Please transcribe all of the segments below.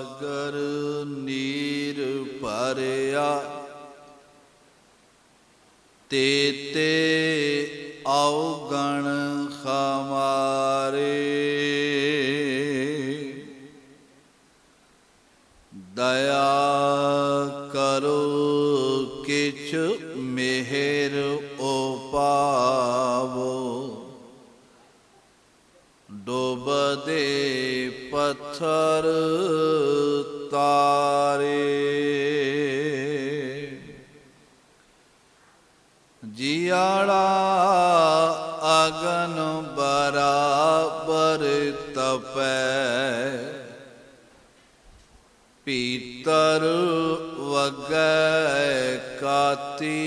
ਸਾਗਰ ਨੀਰ ਭਰਿਆ, ਤੇਤੇ ਔਗਣ ਹਮਾਰੇ। ਦਇਆ ਕਰੋ ਕਿਛ ਮਿਹਰ ਉਪਾਵੋ, ਡੁੱਬਦੇ ਪੱਥਰ ਤਾਰੇ। ਜਿਆੜਾ ਅਗਨ ਬਰਾਬਰ ਤਪੈ, ਭੀਤਰ ਵਗੈ ਕਾਤੀ।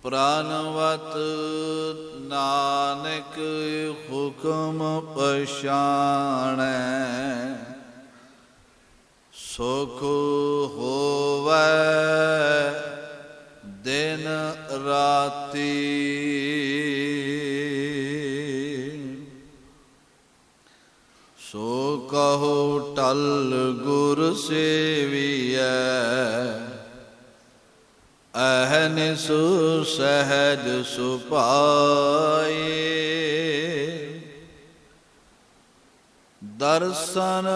ਪ੍ਰਾਨਵਤ ਨਾਨਕ ਹੁਕਮ ਪਛਾਣੈ, ਸੁਖ ਹੋਵੈ ਦਿਨ ਰਾਤੀ। ਸੋ ਕਹੋ ਟਲ ਗੁਰ ਸੇਵੀਐ, ਅਹਨਿਸ ਸਹਿਜ ਸੁਭਾਏ। ਦਰਸ਼ਨ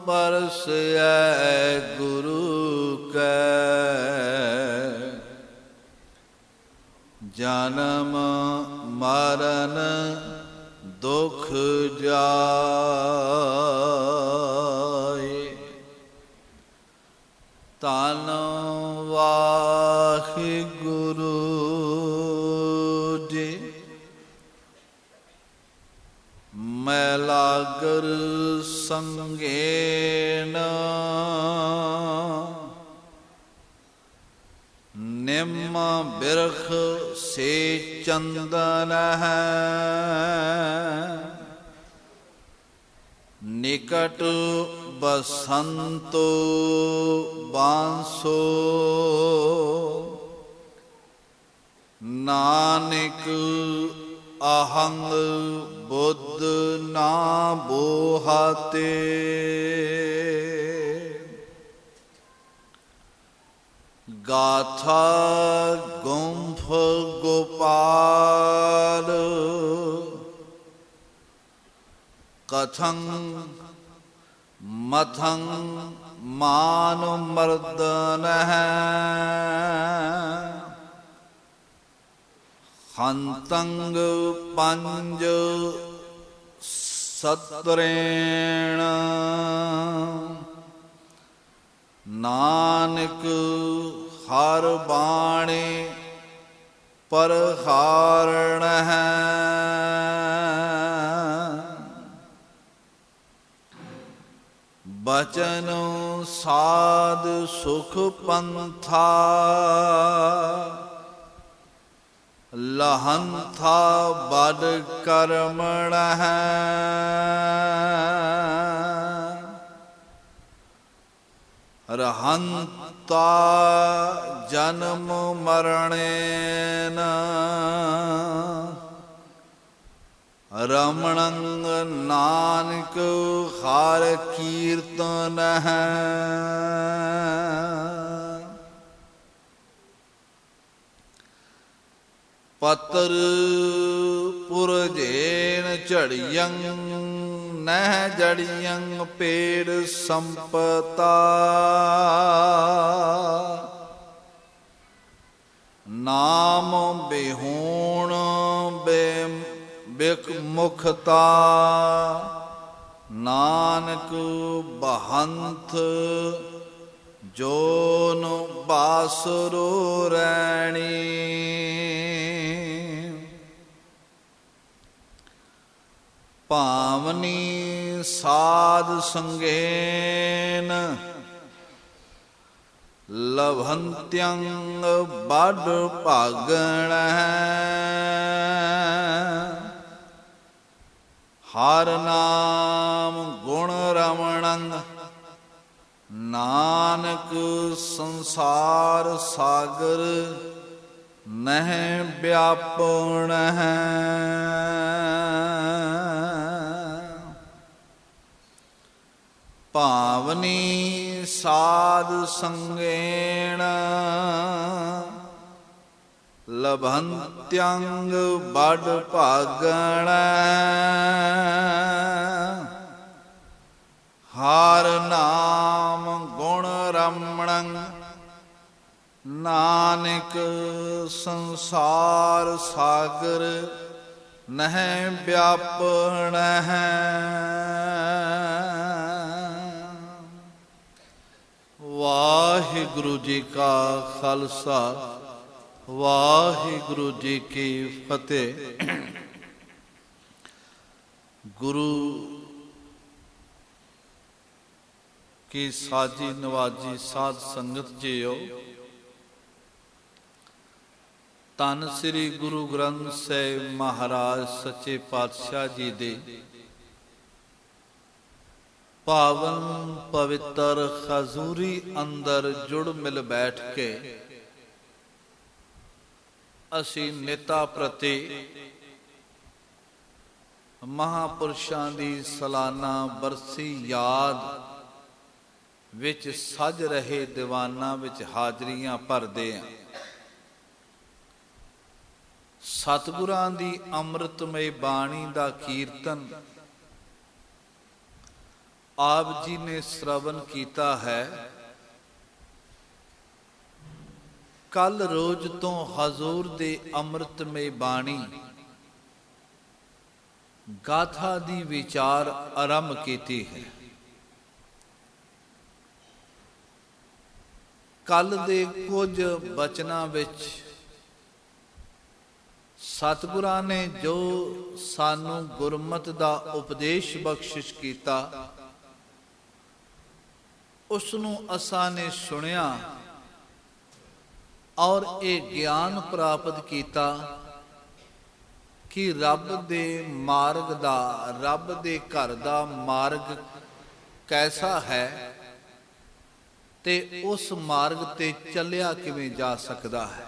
ਪਰਸੈ ਗੁਰੂ ਕੈ, ਜਨਮ ਮਰਨ ਦੁਖ ਜਾਏ। ਧੰਨ ਵਾਹਿਗੁਰੂ ਜੀ। ਮੈਂ ਲਾਗਰ ਸੰਗੇਨ, ਨਿੰਮ ਬਿਰਖ ਸੇ ਚੰਦਨ ਹੈ। ਨਿਕਟ ਬਸੰਤੋ ਬਾਂਸੋ, ਨਾਨਕ ਅਹੰਗ ਬੁੱਧ ਨਾ ਬੋਹਾਤੇ। ਗਾਥਾ ਗੁੰਫ ਗੋਪਾਲ, ਕਥੰ ਮਥੰ ਮਾਨ ਮਰਦਨ ਹੈ। ਹੰਤੰਗ ਪੰਜ ਸਤਰੇਣ, ਨਾਨਕ ਹਰ ਬਾਣੀ ਪਰਹਾਰਣ ਹੈ। ਬਚਨ ਸਾਧ ਸੁਖ ਪੰਥਾ, ਲਹੰਥਾ ਬਡ ਕਰਮਣ ਹੈ। ਰਹੰਤਾ ਜਨਮ ਮਰਣੇਨ, ਰਮਣੰ ਨਾਨਕ ਹਰ ਕੀਰਤਨ ਹੈ। ਪਤਰ ਪੁਰਜੇਨ ਝੜੀਅੰ, ਨਹਿ ਜੜੀਅੰ ਪੇੜ ਸੰਪਤਾ। ਨਾਮ ਬਿਹੂਣ ਬਿਕ ਮੁਖਤਾ, ਨਾਨਕ ਬਹੰਥ ਜੋਨ ਬਾਸੁਰੋ ਰੈਣੀ। ਭਾਵਨੀ ਸਾਧ ਸੰਗੇਨ, ਲਭੰਤਯੰ ਬਡ ਭਾਗਣ ਹੈ। ਹਰ ਨਾਮ ਗੁਣ ਰਮਣੰ, ਨਾਨਕ ਸੰਸਾਰ ਸਾਗਰ ਨਹਿ ਵਿਆਪਣ ਹੈ। ਭਾਵਨੀ ਸਾਧ ਸੰਗੇਣ ਲਭੰਤਯੰਗ ਬੜ ਭਾਗਣ ਹਰ ਨਾਮ ਗੁਣ ਰਮਣੰ ਨਾਨਕ ਸੰਸਾਰ ਸਾਗਰ ਨਹਿ ਵਿਆਪਣ ਹੈ। ਵਾਹਿਗੁਰੂ ਜੀ ਕਾ ਖਾਲਸਾ ਵਾਹਿਗੁਰੂ ਜੀ ਕੀ ਫਤਿਹ। ਗੁਰੂ ਕੀ ਸਾਜੀ ਨਵਾਜੀ ਸਾਧ ਸੰਗਤ ਜੀਓ, ਧੰਨ ਸ੍ਰੀ ਗੁਰੂ ਗ੍ਰੰਥ ਸਾਹਿਬ ਮਹਾਰਾਜ ਸੱਚੇ ਪਾਤਸ਼ਾਹ ਜੀ ਦੇ ਪਾਵਨ ਪਵਿੱਤਰ ਹਜ਼ੂਰੀ ਅੰਦਰ ਜੁੜ ਮਿਲ ਬੈਠ ਕੇ ਅਸੀਂ ਨੇਤਾ ਪ੍ਰਤੀ ਮਹਾਂਪੁਰਸ਼ਾਂ ਦੀ ਸਾਲਾਨਾ ਬਰਸੀ ਯਾਦ ਵਿੱਚ ਸੱਜ ਰਹੇ ਦੀਵਾਨਾਂ ਵਿੱਚ ਹਾਜ਼ਰੀਆਂ ਭਰਦੇ ਹਾਂ। ਸਤਿਗੁਰਾਂ ਦੀ ਅੰਮ੍ਰਿਤਮਈ ਬਾਣੀ ਦਾ ਕੀਰਤਨ ਆਪ ਜੀ ਨੇ ਸ਼ਰਵਨ ਕੀਤਾ ਹੈ। ਕੱਲ ਰੋਜ਼ ਤੋਂ ਹਜ਼ੂਰ ਦੇ ਅੰਮ੍ਰਿਤਮਈ ਬਾਣੀ ਗਾਥਾ ਦੀ ਵਿਚਾਰ ਆਰੰਭ ਕੀਤੀ ਹੈ। ਕੱਲ ਦੇ ਕੁਝ ਬਚਨਾਂ ਵਿੱਚ ਸਤਿਗੁਰਾਂ ਨੇ ਜੋ ਸਾਨੂੰ ਗੁਰਮਤਿ ਦਾ ਉਪਦੇਸ਼ ਬਖਸ਼ਿਸ਼ ਕੀਤਾ, ਉਸ ਨੂੰ ਅਸਾਂ ਨੇ ਸੁਣਿਆ ਔਰ ਇਹ ਗਿਆਨ ਪ੍ਰਾਪਤ ਕੀਤਾ ਕਿ ਰੱਬ ਦੇ ਮਾਰਗ ਦਾ, ਰੱਬ ਦੇ ਘਰ ਦਾ ਮਾਰਗ ਕੈਸਾ ਹੈ ਤੇ ਉਸ ਮਾਰਗ ਤੇ ਚੱਲਿਆ ਕਿਵੇਂ ਜਾ ਸਕਦਾ ਹੈ।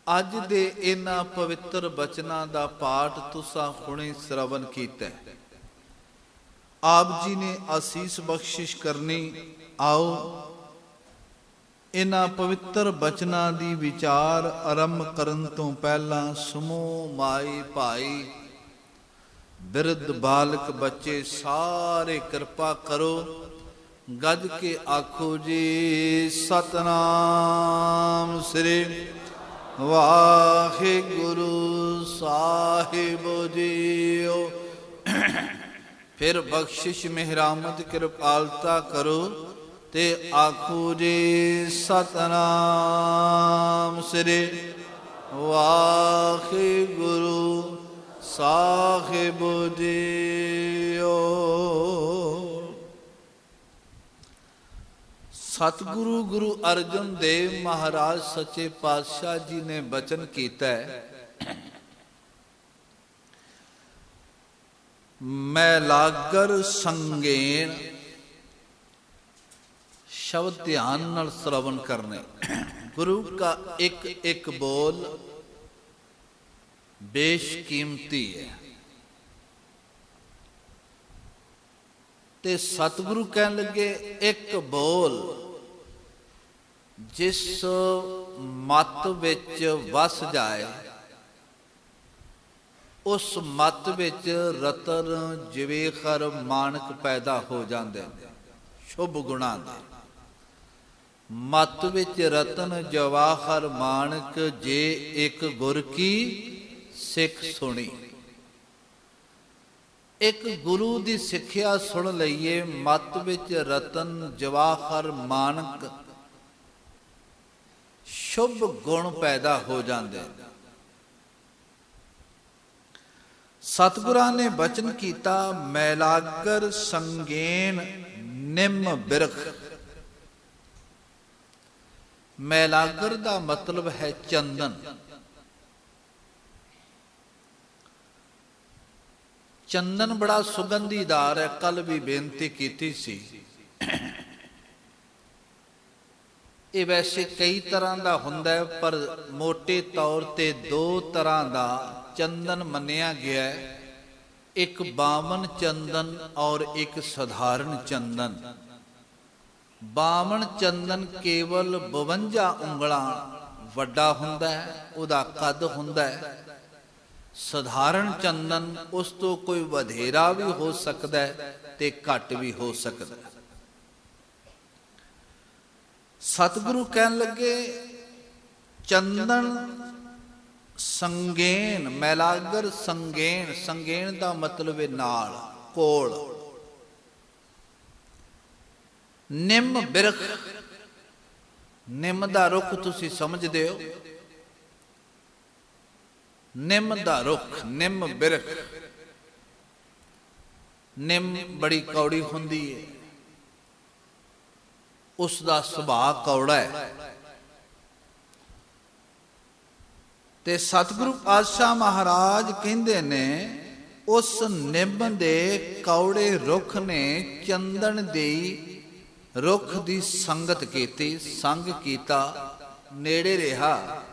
ਅੱਜ ਦੇ ਇਹਨਾਂ ਪਵਿੱਤਰ ਬਚਨਾਂ ਦਾ ਪਾਠ ਤੁਸਾਂ ਹੁਣੇ ਸ਼ਰਵਨ ਕੀਤਾ। ਆਪ ਜੀ ਨੇ ਆਸੀਸ ਬਖਸ਼ਿਸ਼ ਕਰਨੀ। ਆਓ ਇਹਨਾਂ ਪਵਿੱਤਰ ਬਚਨਾਂ ਦੀ ਵਿਚਾਰ ਆਰੰਭ ਕਰਨ ਤੋਂ ਪਹਿਲਾਂ ਸਮੂਹ ਮਾਈ ਭਾਈ ਬਿਰਧ ਬਾਲਕ ਬੱਚੇ ਸਾਰੇ ਕਿਰਪਾ ਕਰੋ, ਗੱਜ ਕੇ ਆਖੋ ਜੀ ਸਤਨਾਮ ਸ੍ਰੀ ਵਾਹਿਗੁਰੂ ਸਾਹਿਬ ਜੀਓ। ਫਿਰ ਬਖਸ਼ਿਸ਼ ਮਿਹਰਾਮਤ ਕਿਰਪਾਲਤਾ ਕਰੋ ਤੇ ਆਖੋ ਜੀ ਸਤਨਾਮ ਸ੍ਰੀ ਵਾਹਿਗੁਰੂ ਸਾਹਿਬ ਜੀਓ। ਸਤਿਗੁਰੂ ਗੁਰੂ ਅਰਜਨ ਦੇਵ ਮਹਾਰਾਜ ਸੱਚੇ ਪਾਤਸ਼ਾਹ ਜੀ ਨੇ ਬਚਨ ਕੀਤਾ ਹੈ, ਮੈਂ ਲਾਗਰ ਸੰਗੇਣ। ਸ਼ਬਦ ਧਿਆਨ ਨਾਲ ਸ਼ਰਵਨ ਕਰਨੇ। ਗੁਰੂ का ਇੱਕ ਇੱਕ ਬੋਲ ਬੇਸ਼ਕੀਮਤੀ ਹੈ ਤੇ ਸਤਿਗੁਰੂ ਕਹਿਣ ਲੱਗੇ ਇੱਕ ਬੋਲ ਜਿਸ ਮਤ ਵਿੱਚ ਵਸ ਜਾਏ, ਉਸ ਮਤ ਵਿੱਚ ਰਤਨ ਜਵੇਖਰ ਮਾਣਕ ਪੈਦਾ ਹੋ ਜਾਂਦੇ ਨੇ। ਸ਼ੁਭ ਗੁਣਾਂ ਦੇ ਮਤ ਵਿੱਚ ਰਤਨ ਜਵਾਹਰ ਮਾਣਕ, ਜੇ ਇੱਕ ਗੁਰ ਕੀ ਸਿੱਖ ਸੁਣੀ। ਇੱਕ ਗੁਰੂ ਦੀ ਸਿੱਖਿਆ ਸੁਣ ਲਈਏ, ਮਤ ਵਿੱਚ ਰਤਨ ਜਵਾਹਰ ਮਾਣਕ ਸ਼ੁਭ ਗੁਣ ਪੈਦਾ ਹੋ ਜਾਂਦੇ। ਸਤਿਗੁਰਾਂ ਨੇ ਬਚਨ ਕੀਤਾ, ਮੈਲਾਗਰ ਸੰਗੇਨ ਨਿੰਮ ਬਿਰਖ। ਮੈਲਾਗਰ ਦਾ ਮਤਲਬ ਹੈ ਚੰਦਨ। ਚੰਦਨ ਬੜਾ ਸੁਗੰਧੀਦਾਰ ਹੈ। ਕੱਲ ਵੀ ਬੇਨਤੀ ਕੀਤੀ ਸੀ, ਇਹ ਵੈਸੇ ਕਈ ਤਰ੍ਹਾਂ ਦਾ ਹੁੰਦਾ ਹੈ, ਪਰ ਮੋਟੇ ਤੌਰ ਤੇ ਦੋ ਤਰ੍ਹਾਂ ਦਾ ਚੰਦਨ ਮੰਨਿਆ ਗਿਆ ਹੈ। एक बामन चंदन और एक साधारण चंदन। बामन चंदन केवल 52 ਉਂਗਲਾਂ ਵੱਡਾ ਹੁੰਦਾ ਹੈ, ਉਹਦਾ ਕੱਦ ਹੁੰਦਾ ਹੈ। ਸਾਧਾਰਨ ਚੰਦਨ ਉਸ ਤੋਂ ਕੋਈ ਵਧੇਰਾ ਵੀ ਹੋ ਸਕਦਾ ਹੈ ਤੇ ਘੱਟ ਵੀ ਹੋ ਸਕਦਾ ਹੈ। ਸਤਿਗੁਰੂ ਕਹਿਣ ਲੱਗੇ ਚੰਦਨ ਸੰਗੇਨ, ਮੈਲਾਗਰ ਸੰਗੇਨ, ਸੰਗੇਨ ਦਾ ਮਤਲਬ ਹੈ ਨਾਲ, ਕੋਲ। ਨਿੰਮ ਬਿਰਖ, ਨਿੰਮ ਦਾ ਰੁੱਖ ਤੁਸੀਂ ਸਮਝਦੇ ਹੋ, ਨਿੰਮ ਦਾ ਰੁੱਖ, ਨਿੰਮ ਬਿਰਖ। ਨਿੰਮ ਬੜੀ ਕੌੜੀ ਹੁੰਦੀ ਹੈ, ਉਸ ਦਾ ਸੁਭਾਅ ਕੌੜਾ ਹੈ। ਤੇ ਸਤਿਗੁਰੂ ਪਾਤਸ਼ਾਹ ਮਹਾਰਾਜ ਕਹਿੰਦੇ ਨੇ ਉਸ ਨਿੰਮ ਦੇ ਕੌੜੇ ਰੁੱਖ ਨੇ ਚੰਦਨ ਦੇ ਰੁੱਖ ਦੀ ਸੰਗਤ ਕੀਤੀ, ਸੰਗ ਕੀਤਾ, ਨੇੜੇ ਰਿਹਾ।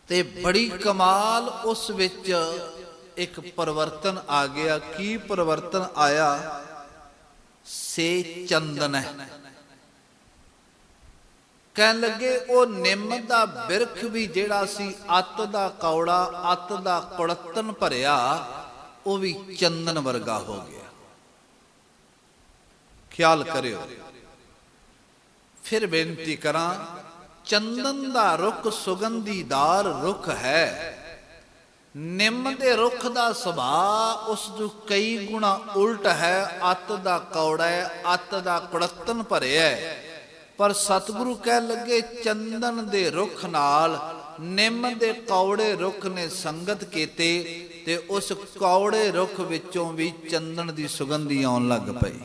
ਤੇ ਬੜੀ ਕਮਾਲ ਉਸ ਵਿੱਚ ਇੱਕ ਪਰਿਵਰਤਨ ਆ ਗਿਆ। ਕੀ ਪਰਿਵਰਤਨ ਆਇਆ? ਸੇ ਚੰਦਨ ਹੈ। ਕਹਿਣ ਲੱਗੇ ਉਹ ਨਿੰਮ ਦਾ ਬਿਰਖ ਵੀ ਜਿਹੜਾ ਸੀ ਅੱਤ ਦਾ ਕੌੜਾ, ਅੱਤ ਦਾ ਕੁੜੱਤਣ ਭਰਿਆ, ਉਹ ਵੀ ਚੰਦਨ ਵਰਗਾ ਹੋ ਗਿਆ। ਖਿਆਲ ਕਰਿਓ। ਫਿਰ ਬੇਨਤੀ ਕਰਾਂ, ਚੰਦਨ ਦਾ ਰੁੱਖ ਸੁਗੰਧੀਦਾਰ ਰੁੱਖ ਹੈ। ਨਿੰਮ ਦੇ ਰੁੱਖ ਦਾ ਸੁਭਾਅ ਉਸ ਨੂੰ ਕਈ ਗੁਣਾ ਉਲਟ ਹੈ, ਅੱਤ ਦਾ ਕੌੜਾ ਹੈ, ਅੱਤ ਦਾ ਕੁੜੱਤਣ ਭਰਿਆ ਹੈ। ਪਰ ਸਤਿਗੁਰੂ ਕਹਿ ਲੱਗੇ ਚੰਦਨ ਦੇ ਰੁੱਖ ਨਾਲ ਨਿੰਮ ਦੇ ਕੌੜੇ ਰੁੱਖ ਨੇ ਸੰਗਤ ਕੀਤੀ ਤੇ ਉਸ ਕੌੜੇ ਰੁੱਖ ਵਿੱਚੋਂ ਵੀ ਚੰਦਨ ਦੀ ਸੁਗੰਧੀ ਆਉਣ ਲੱਗ ਪਈ।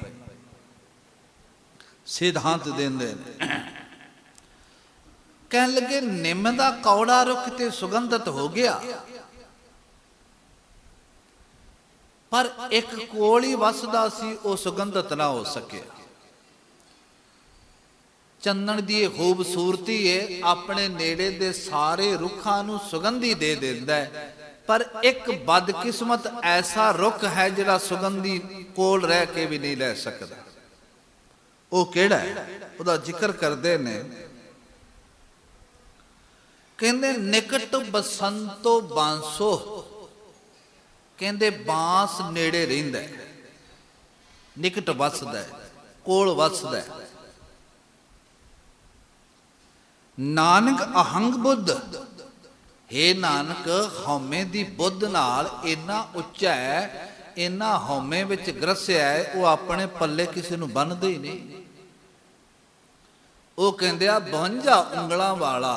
ਸਿਧਾਂਤ ਦਿੰਦੇ ਨੇ, ਕਹਿਣ ਲੱਗੇ ਨਿੰਮ ਦਾ ਕੌੜਾ ਰੁੱਖ ਤੇ ਸੁਗੰਧਿਤ ਹੋ ਗਿਆ, ਪਰ ਇੱਕ ਕੋਲ ਹੀ ਵਸਦਾ ਸੀ, ਉਹ ਸੁਗੰਧਿਤ ਨਾ ਹੋ ਸਕਿਆ। ਚੰਦਨ ਦੀ ਇਹ ਖੂਬਸੂਰਤੀ ਹੈ, ਆਪਣੇ ਨੇੜੇ ਦੇ ਸਾਰੇ ਰੁੱਖਾਂ ਨੂੰ ਸੁਗੰਧੀ ਦੇ ਦਿੰਦਾ ਹੈ, ਪਰ ਇੱਕ ਬਦਕਿਸਮਤ ਐਸਾ ਰੁੱਖ ਹੈ ਜਿਹੜਾ ਸੁਗੰਧੀ ਕੋਲ ਰਹਿ ਕੇ ਵੀ ਨਹੀਂ ਲੈ ਸਕਦਾ। ਉਹ ਕਿਹੜਾ ਹੈ? ਉਹਦਾ ਜ਼ਿਕਰ ਕਰਦੇ ਨੇ, ਕਹਿੰਦੇ ਨਿਕਟ ਬਸੰਤੋ ਬਾਂਸੋ। ਕਹਿੰਦੇ ਬਾਂਸ ਨੇੜੇ ਰਹਿੰਦਾ, ਨਿਕਟ ਵਸਦਾ, ਕੋਲ ਵਸਦਾ। ਨਾਨਕ ਅਹੰਗ ਬੁੱਧ, ਹੇ ਨਾਨਕ ਹਉਮੈ ਦੀ ਬੁੱਧ ਨਾਲ ਇੰਨਾ ਉੱਚਾ ਹੈ, ਇੰਨਾ ਹਉਮੈ ਵਿੱਚ ਗਰਸਿਆ ਹੈ, ਉਹ ਆਪਣੇ ਪੱਲੇ ਕਿਸੇ ਨੂੰ ਬੰਨ੍ਹਦੇ ਹੀ ਨਹੀਂ। ਉਹ ਕਹਿੰਦੇ ਆ 52 ਉਂਗਲਾਂ ਵਾਲਾ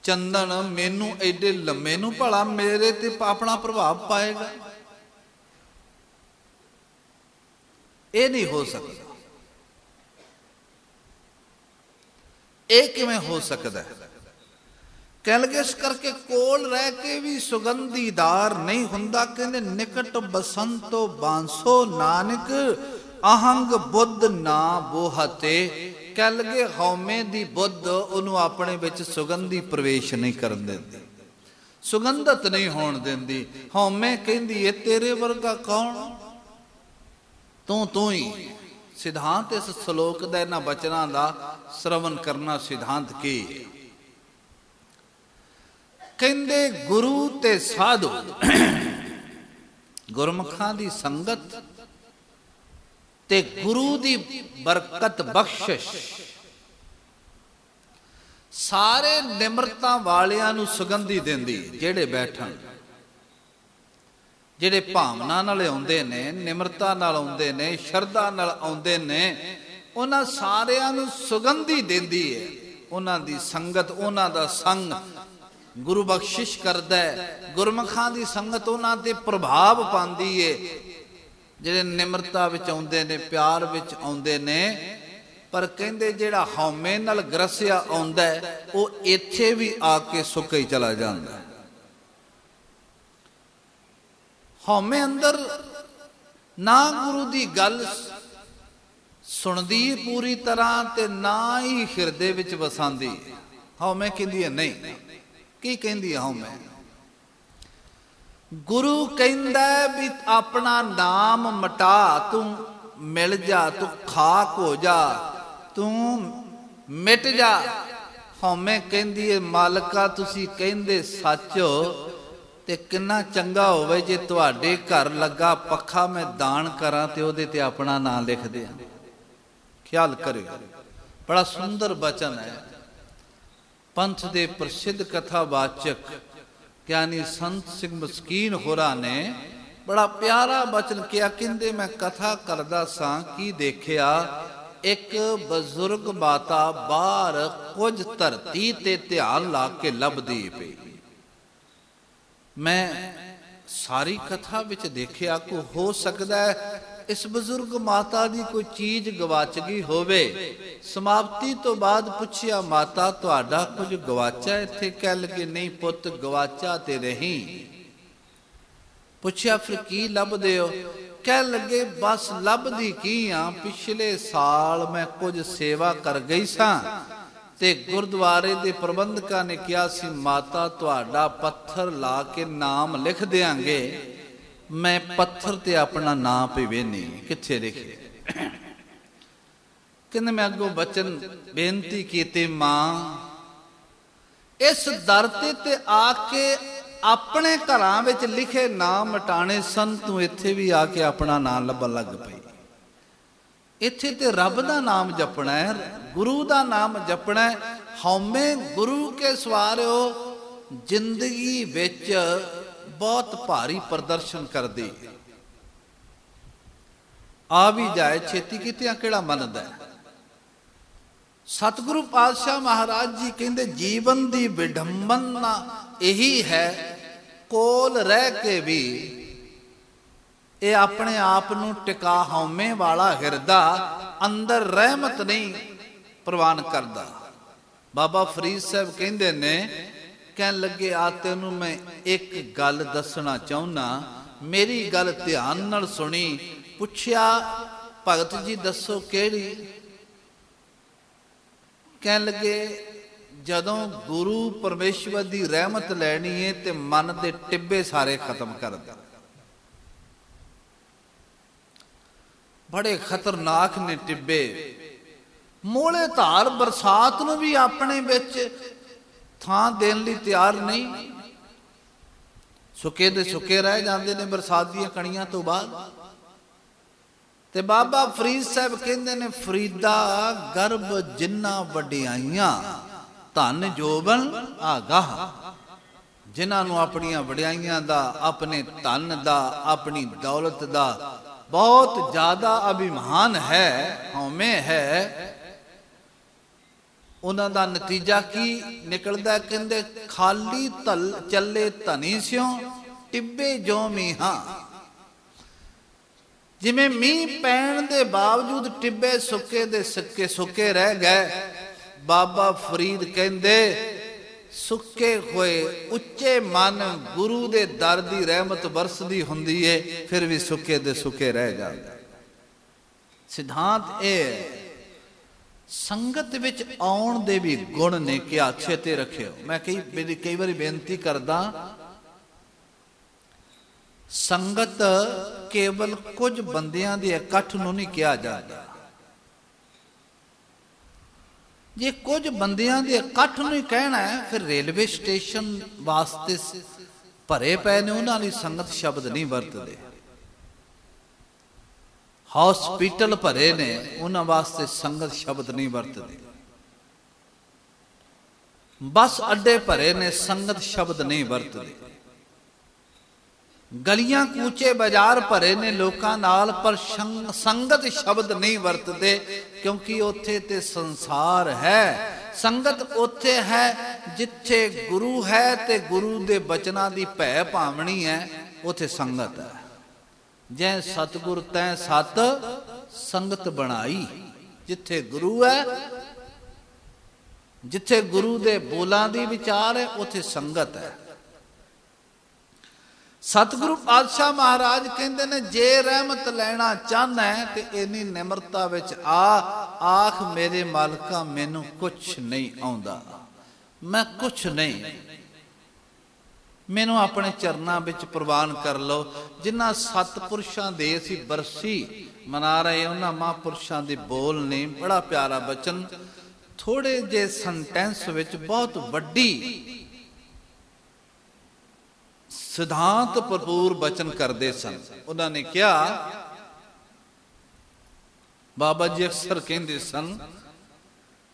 ਚੰਦਨ ਮੈਨੂੰ ਐਡੇ ਲੰਮੇ ਨੂੰ ਭਲਾ ਮੇਰੇ ਤੇ ਆਪਣਾ ਪ੍ਰਭਾਵ ਪਾਏਗਾ? ਇਹ ਨਹੀਂ ਹੋ ਸਕਦਾ। ਇਹ ਕਿਵੇਂ ਹੋ ਸਕਦਾ? ਕਹਿ ਲਗੇ ਇਸ ਕਰਕੇ ਕੋਲ ਰਹਿ ਕੇ ਵੀ ਸੁਗੰਧੀਦਾਰ ਨਹੀਂ ਹੁੰਦਾ। ਕਹਿੰਦੇ ਨਿਕਟ ਬਸੰਤੋ ਬਾਂਸੋ ਨਾਨਕ ਅਹੰਗ ਬੁੱਧ ਨਾ ਬੋਹਤੇ। ਕਹਿ ਲਗੇ ਹਉਮੈ ਦੀ ਬੁੱਧ ਉਹਨੂੰ ਆਪਣੇ ਵਿੱਚ ਸੁਗੰਧੀ ਪ੍ਰਵੇਸ਼ ਨਹੀਂ ਕਰਨ ਦਿੰਦੀ, ਸੁਗੰਧਤ ਨਹੀਂ ਹੋਣ ਦਿੰਦੀ। ਹਉਮੈ ਕਹਿੰਦੀ ਏ ਤੇਰੇ ਵਰਗਾ ਕੌਣ, ਤੂੰ ਹੀ। ਸਿਧਾਂਤ ਇਸ ਸ਼ਲੋਕ ਦਾ, ਇਹਨਾਂ ਬਚਨਾਂ ਦਾ ਸ਼ਰਵਨ ਕਰਨਾ ਸਿਧਾਂਤ ਕੀ? ਕਹਿੰਦੇ ਗੁਰੂ ਤੇ ਸਾਧੂ, ਗੁਰਮੁਖਾਂ ਦੀ ਸੰਗਤ ਤੇ ਗੁਰੂ ਦੀ ਬਰਕਤ ਬਖਸ਼ਿਸ਼ ਸਾਰੇ ਨਿਮਰਤਾ ਵਾਲਿਆਂ ਨੂੰ ਸੁਗੰਧੀ ਦਿੰਦੀ। ਜਿਹੜੇ ਬੈਠਣ, ਜਿਹੜੇ ਭਾਵਨਾ ਨਾਲ ਆਉਂਦੇ ਨੇ, ਨਿਮਰਤਾ ਨਾਲ ਆਉਂਦੇ ਨੇ, ਸ਼ਰਧਾ ਨਾਲ ਆਉਂਦੇ ਨੇ, ਉਹਨਾਂ ਸਾਰਿਆਂ ਨੂੰ ਸੁਗੰਧੀ ਦਿੰਦੀ ਹੈ। ਉਹਨਾਂ ਦੀ ਸੰਗਤ, ਉਹਨਾਂ ਦਾ ਸੰਗ ਗੁਰੂ ਬਖਸ਼ਿਸ਼ ਕਰਦਾ ਹੈ। ਗੁਰਮੁਖਾਂ ਦੀ ਸੰਗਤ ਉਹਨਾਂ ਤੇ ਪ੍ਰਭਾਵ ਪਾਉਂਦੀ ਹੈ। ਜਿਹੜੇ ਨਿਮਰਤਾ ਵਿੱਚ ਆਉਂਦੇ ਨੇ, ਪਿਆਰ ਵਿੱਚ ਆਉਂਦੇ ਨੇ। ਪਰ ਕਹਿੰਦੇ ਜਿਹੜਾ ਹਉਮੈ ਨਾਲ ਗਰਸਿਆ ਆਉਂਦਾ ਉਹ ਇੱਥੇ ਵੀ ਆ ਕੇ ਸੁੱਕ ਹੀ ਚਲਾ ਜਾਂਦਾ। ਹਉਮੈ ਅੰਦਰ ਨਾ ਗੁਰੂ ਦੀ ਗੱਲ ਸੁਣਦੀ ਪੂਰੀ ਤਰ੍ਹਾਂ ਤੇ ਨਾ ਹੀ ਹਿਰਦੇ ਵਿੱਚ ਵਸਾਂਦੀ। ਹਉਮੈ ਕਹਿੰਦੀ ਹੈ ਨਹੀਂ। ਕੀ ਕਹਿੰਦੀ ਹੈ ਹਉਮੈ? गुरु कहंदा भी अपना नाम मिटा, तू मिल जा, तू खाक हो जा, तू मिट जा। हौमे कहंदी है मालका तुसी कहंदे सच हो, ते किन्ना चंगा होवे जे तुहाडे घर लगा पखा मैं दान करां ते ओहदे ते अपना नाम लिख दियां। ख्याल करियो, बड़ा सुंदर बचन है। पंथ दे प्रसिद्ध कथावाचक ज्ञानी संत सिंह मस्कीन होरा ने बड़ा प्यारा बचन किया। कहंदे मैं कथा करदा सां की देखिया, एक बजुर्ग माता बाहर कुछ धरती ते ध्यान ला के लभदी पई। मैं सारी कथा विच देखिया को हो सकदा है इस बजुर्ग माता दी कोई चीज गवाच गई होवे। समाप्ति तो बाद पुछया माता तुहाडा कुछ गवाचा इत्थे? कह लगे नहीं पुत गवाचा ते नहीं। पुछया फिर की लभदे हो? कह लगे बस लभदी की आ, पिछले साल मैं कुछ सेवा कर गई सां ते गुरुद्वारे दे प्रबंधकां ने कहा सी माता तुहाडा पत्थर ला के नाम लिख देंगे। मैं पत्थर ते अपना नाम पे वेनी किथे लिखे। कहने मैं अगों बचन बेनती की, मां इस दर ते आके अपने घरां विच लिखे नाम मिटाने सन, तू इत्थे भी आके अपना नाम लभन लग पई। इत्थे ते रब दा नाम जपना है, गुरु दा नाम जपना है। हौमे गुरु के सवार हो, जिंदगी विच बहुत भारी प्रदर्शन कर दी। आ भी जाए छेती कितिया केड़ा मनदा है। सतगुरु पातशाह महाराज जी कहंदे जीवन दी विडंबना यही है, कोल रह के भी ये अपने आप नूं टिका हौमे वाला हिरदा अंदर रहमत नहीं प्रवान करदा। बाबा फरीद साहब कहंदे ने, कह लगे आ तेनू मैं एक गल दसना चाहुना, मेरी गल ध्यान नाल सुनी। पुछया भगत जी दसो केड़ी? कह लगे जदों गुरु परमेश्वर दी रहमत लैनी है ते मन दे टिब्बे सारे खत्म कर दे। बड़े खतरनाक ने टिब्बे, मोले धार बरसात नूं भी अपने विच थां देण लई तैयार नहीं। सुके दे सुके रह जाते ने बरसात दी कणियां तो बाद। ते बाबा फरीद साहब कहंदे ने, फरीदा गर्भ जिन्ना वडियाइयां धन जोबन आगाह। जिन्हां नूं अपणियां वडियाइयां दा, अपने धन दा, अपनी दौलत दा बहुत ज्यादा अभिमान है, हौमे है, उन्हां दा नतीजा की निकलदा? कहंदे खाली तल चले धनी स्यों टिब्बे जो मीहां। जिवें मींह पैण दे बावजूद टिब्बे सुके दे सुके सुके रह गए। बाबा फरीद कहंदे सुके होए उच्चे मन गुरु दे दर दी रहमत बरसदी हुंदी है, फिर भी सुके दे सुके रह जांदे। सिद्धांत ए संगत विच आउण दे भी गुण ने कि अच्छे ते रखियो। मैं कई बार बेनती करदा, संगत केवल कुछ बंदियां दे इकट्ठ नूं नहीं किया जाता। जे कुछ बंदियां दे इकट्ठ नूं ही कहना है, फिर रेलवे स्टेशन वास्ते भरे पए ने उन्हां लई संगत शब्द नहीं वरतदे। हॉस्पिटल भरे ने उन्हां वास्ते संगत शब्द नहीं वरतदे। बस अड्डे भरे ने संगत शब्द नहीं वरतदे। गलियां कूचे बाजार भरे ने लोकां नाल, पर संगत शब्द नहीं वरतदे, क्योंकि उत्थे ते संसार है। संगत उत्थे है जिथे गुरु है ते गुरु दे बचनां दी भै भावनी है, उत्थे संगत है। जै सतगुर तै सत संगत बनाई। जिथे गुरु है, जिथे गुरु दे बोलां दी विचार है, उथे संगत है। सतगुरु पातशाह महाराज कहंदे ने, जे रहमत लेना चाहना है ते इन्नी निमरता विच आख मेरे मालका मैनू कुछ नहीं आउंदा, मैं कुछ नहीं, ਮੈਨੂੰ ਆਪਣੇ ਚਰਨਾਂ ਵਿੱਚ ਪ੍ਰਵਾਨ ਕਰ ਲਓ। ਜਿਨ੍ਹਾਂ ਸਤਿਪੁਰਸ਼ਾਂ ਦੇ ਅਸੀਂ ਬਰਸੀ ਮਨਾ ਰਹੇ ਉਹਨਾਂ ਮਹਾਂਪੁਰਸ਼ਾਂ ਦੇ ਬੋਲ ਨੇ। ਬੜਾ ਪਿਆਰਾ ਬਚਨ, ਥੋੜੇ ਜਿਹੇ ਸੈਂਟੈਂਸ ਵਿੱਚ ਬਹੁਤ ਵੱਡੀ ਸਿਧਾਂਤ ਭਰਪੂਰ ਬਚਨ ਕਰਦੇ ਸਨ। ਉਹਨਾਂ ਨੇ ਕਿਹਾ, ਬਾਬਾ ਜੀ ਅਕਸਰ ਕਹਿੰਦੇ ਸਨ,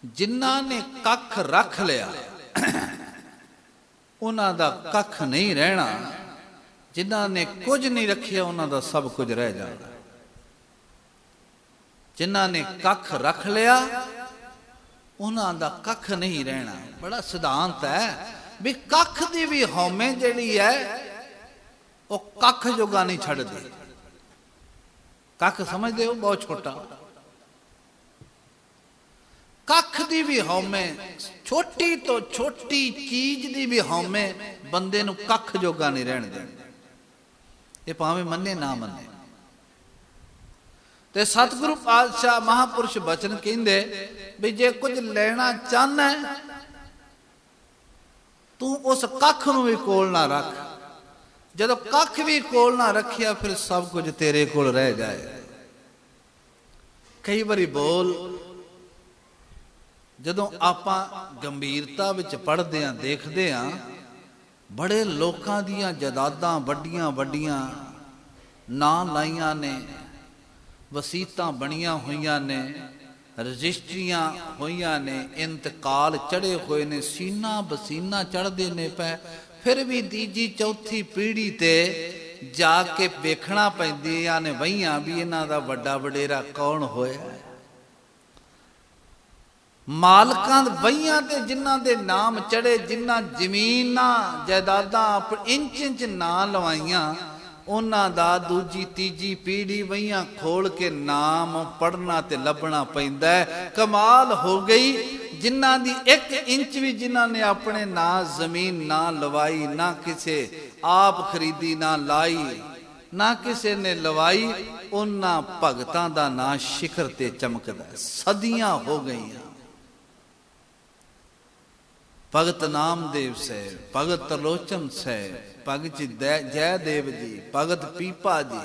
ਜਿਨ੍ਹਾਂ ਨੇ ਕੱਖ ਰੱਖ ਲਿਆ ਉਹਨਾਂ ਦਾ ਕੱਖ ਨਹੀਂ ਰਹਿਣਾ, ਜਿਨ੍ਹਾਂ ਨੇ ਕੁਝ ਨਹੀਂ ਰੱਖਿਆ ਉਹਨਾਂ ਦਾ ਸਭ ਕੁਝ ਰਹਿ ਜਾਣਾ। ਜਿਨ੍ਹਾਂ ਨੇ ਕੱਖ ਰੱਖ ਲਿਆ ਉਹਨਾਂ ਦਾ ਕੱਖ ਨਹੀਂ ਰਹਿਣਾ। ਬੜਾ ਸਿਧਾਂਤ ਹੈ ਵੀ ਕੱਖ ਦੀ ਵੀ ਹਉਮੈ ਜਿਹੜੀ ਹੈ ਉਹ ਕੱਖ ਜੋਗਾ ਨਹੀਂ ਛੱਡਦੀ। ਕੱਖ ਸਮਝਦੇ ਹੋ, ਬਹੁਤ ਛੋਟਾ। ਕੱਖ ਦੀ ਵੀ ਹਉਮੈ, ਛੋਟੀ ਤੋਂ ਛੋਟੀ ਚੀਜ਼ ਦੀ ਵੀ ਹਉਮੈ ਬੰਦੇ ਨੂੰ ਕੱਖ ਜੋਗਾ ਨਹੀਂ ਰਹਿਣ ਦਿੰਦੀ। ਇਹ ਭਾਵੇਂ ਮੰਨੇ ਨਾ ਮੰਨੇ। ਤੇ ਸਤਿਗੁਰੂ ਪਾਤਸ਼ਾਹ ਮਹਾਂਪੁਰਸ਼ ਬਚਨ ਕਹਿੰਦੇ ਵੀ ਜੇ ਕੁਝ ਲੈਣਾ ਚਾਹਨਾ ਤੂੰ ਉਸ ਕੱਖ ਨੂੰ ਵੀ ਕੋਲ ਨਾ ਰੱਖ। ਜਦੋਂ ਕੱਖ ਵੀ ਕੋਲ ਨਾ ਰੱਖਿਆ ਫਿਰ ਸਭ ਕੁਝ ਤੇਰੇ ਕੋਲ ਰਹਿ ਜਾਏ। ਕਈ ਵਾਰੀ ਬੋਲ ਜਦੋਂ ਆਪਾਂ ਗੰਭੀਰਤਾ ਵਿੱਚ ਪੜ੍ਹਦੇ ਹਾਂ, ਦੇਖਦੇ ਹਾਂ, ਬੜੇ ਲੋਕਾਂ ਦੀਆਂ ਜਾਇਦਾਦਾਂ ਵੱਡੀਆਂ ਵੱਡੀਆਂ ਨਾਂ ਲਾਈਆਂ ਨੇ, ਵਸੀਤਾਂ ਬਣੀਆਂ ਹੋਈਆਂ ਨੇ, ਰਜਿਸਟਰੀਆਂ ਹੋਈਆਂ ਨੇ, ਇੰਤਕਾਲ ਚੜੇ ਹੋਏ ਨੇ, ਸੀਨਾ ਬਸੀਨਾ ਚੜ੍ਹਦੇ ਨੇ ਪੈ, ਫਿਰ ਵੀ ਤੀਜੀ ਚੌਥੀ ਪੀੜ੍ਹੀ ਤੇ ਜਾ ਕੇ ਵੇਖਣਾ ਪੈਂਦੀਆਂ ਨੇ ਵਹੀਆਂ ਵੀ ਇਹਨਾਂ ਦਾ ਵੱਡਾ ਵਡੇਰਾ ਕੌਣ ਹੋਇਆ। ਮਾਲਕਾਂ ਵਹੀਆਂ ਤੇ ਜਿਨ੍ਹਾਂ ਦੇ ਨਾਮ ਚੜੇ, ਜਿਨ੍ਹਾਂ ਜ਼ਮੀਨਾਂ ਜਾਇਦਾਦਾਂ ਇੰਚ ਇੰਚ ਨਾਂ ਲਵਾਈਆਂ, ਉਹਨਾਂ ਦਾ ਦੂਜੀ ਤੀਜੀ ਪੀੜ੍ਹੀ ਵਹੀਆਂ ਖੋਲ ਕੇ ਨਾਮ ਪੜ੍ਹਨਾ ਤੇ ਲੱਭਣਾ ਪੈਂਦਾ ਹੈ। ਕਮਾਲ ਹੋ ਗਈ, ਜਿਨ੍ਹਾਂ ਦੀ 1 ਇੰਚ ਵੀ ਜਿਨ੍ਹਾਂ ਨੇ ਆਪਣੇ ਨਾਂ ਜ਼ਮੀਨ ਨਾ ਲਵਾਈ, ਨਾ ਕਿਸੇ ਆਪ ਖਰੀਦੀ, ਨਾ ਲਾਈ, ਨਾ ਕਿਸੇ ਨੇ ਲਵਾਈ, ਉਹਨਾਂ ਭਗਤਾਂ ਦਾ ਨਾਂ ਸ਼ਿਖਰ ਤੇ ਚਮਕਦਾ। ਸਦੀਆਂ ਹੋ ਗਈਆਂ। ਭਗਤ ਨਾਮਦੇਵ ਸਾਹਿਬ, ਭਗਤ ਤਰਲੋਚਨ ਸਾਹਿਬ, ਭਗਤ ਜੈਦੇਵ ਜੀ, ਭਗਤ ਪੀਪਾ ਜੀ,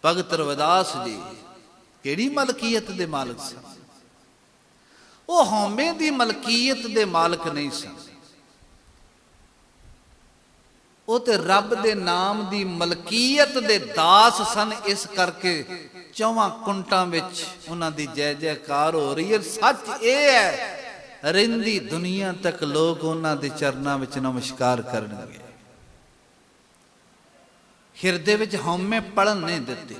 ਭਗਤ ਰਵਿਦਾਸ ਜੀ ਕਿਹੜੀ ਮਲਕੀਅਤ ਦੇ ਮਾਲਕ ਸਨ? ਉਹ ਹਉਮੈ ਦੀ ਮਲਕੀਅਤ ਦੇ ਮਾਲਕ ਨਹੀਂ ਸਨ। ਉਹ ਤੇ ਰੱਬ ਦੇ ਨਾਮ ਦੀ ਮਲਕੀਅਤ ਦੇ ਦਾਸ ਸਨ। ਇਸ ਕਰਕੇ 4 ਕੁੰਟਾਂ ਵਿੱਚ ਉਹਨਾਂ ਦੀ ਜੈ ਜੈਕਾਰ ਹੋ ਰਹੀ ਹੈ। ਸੱਚ ਇਹ ਹੈ, ਰਹਿੰਦੀ ਦੁਨੀਆ ਤੱਕ ਲੋਕ ਉਹਨਾਂ ਦੇ ਚਰਨਾਂ ਵਿੱਚ ਨਮਸਕਾਰ ਕਰਨਗੇ। ਹਿਰਦੇ ਵਿੱਚ ਹਉਮੈ ਪੜਨ ਨਹੀਂ ਦਿੱਤੇ।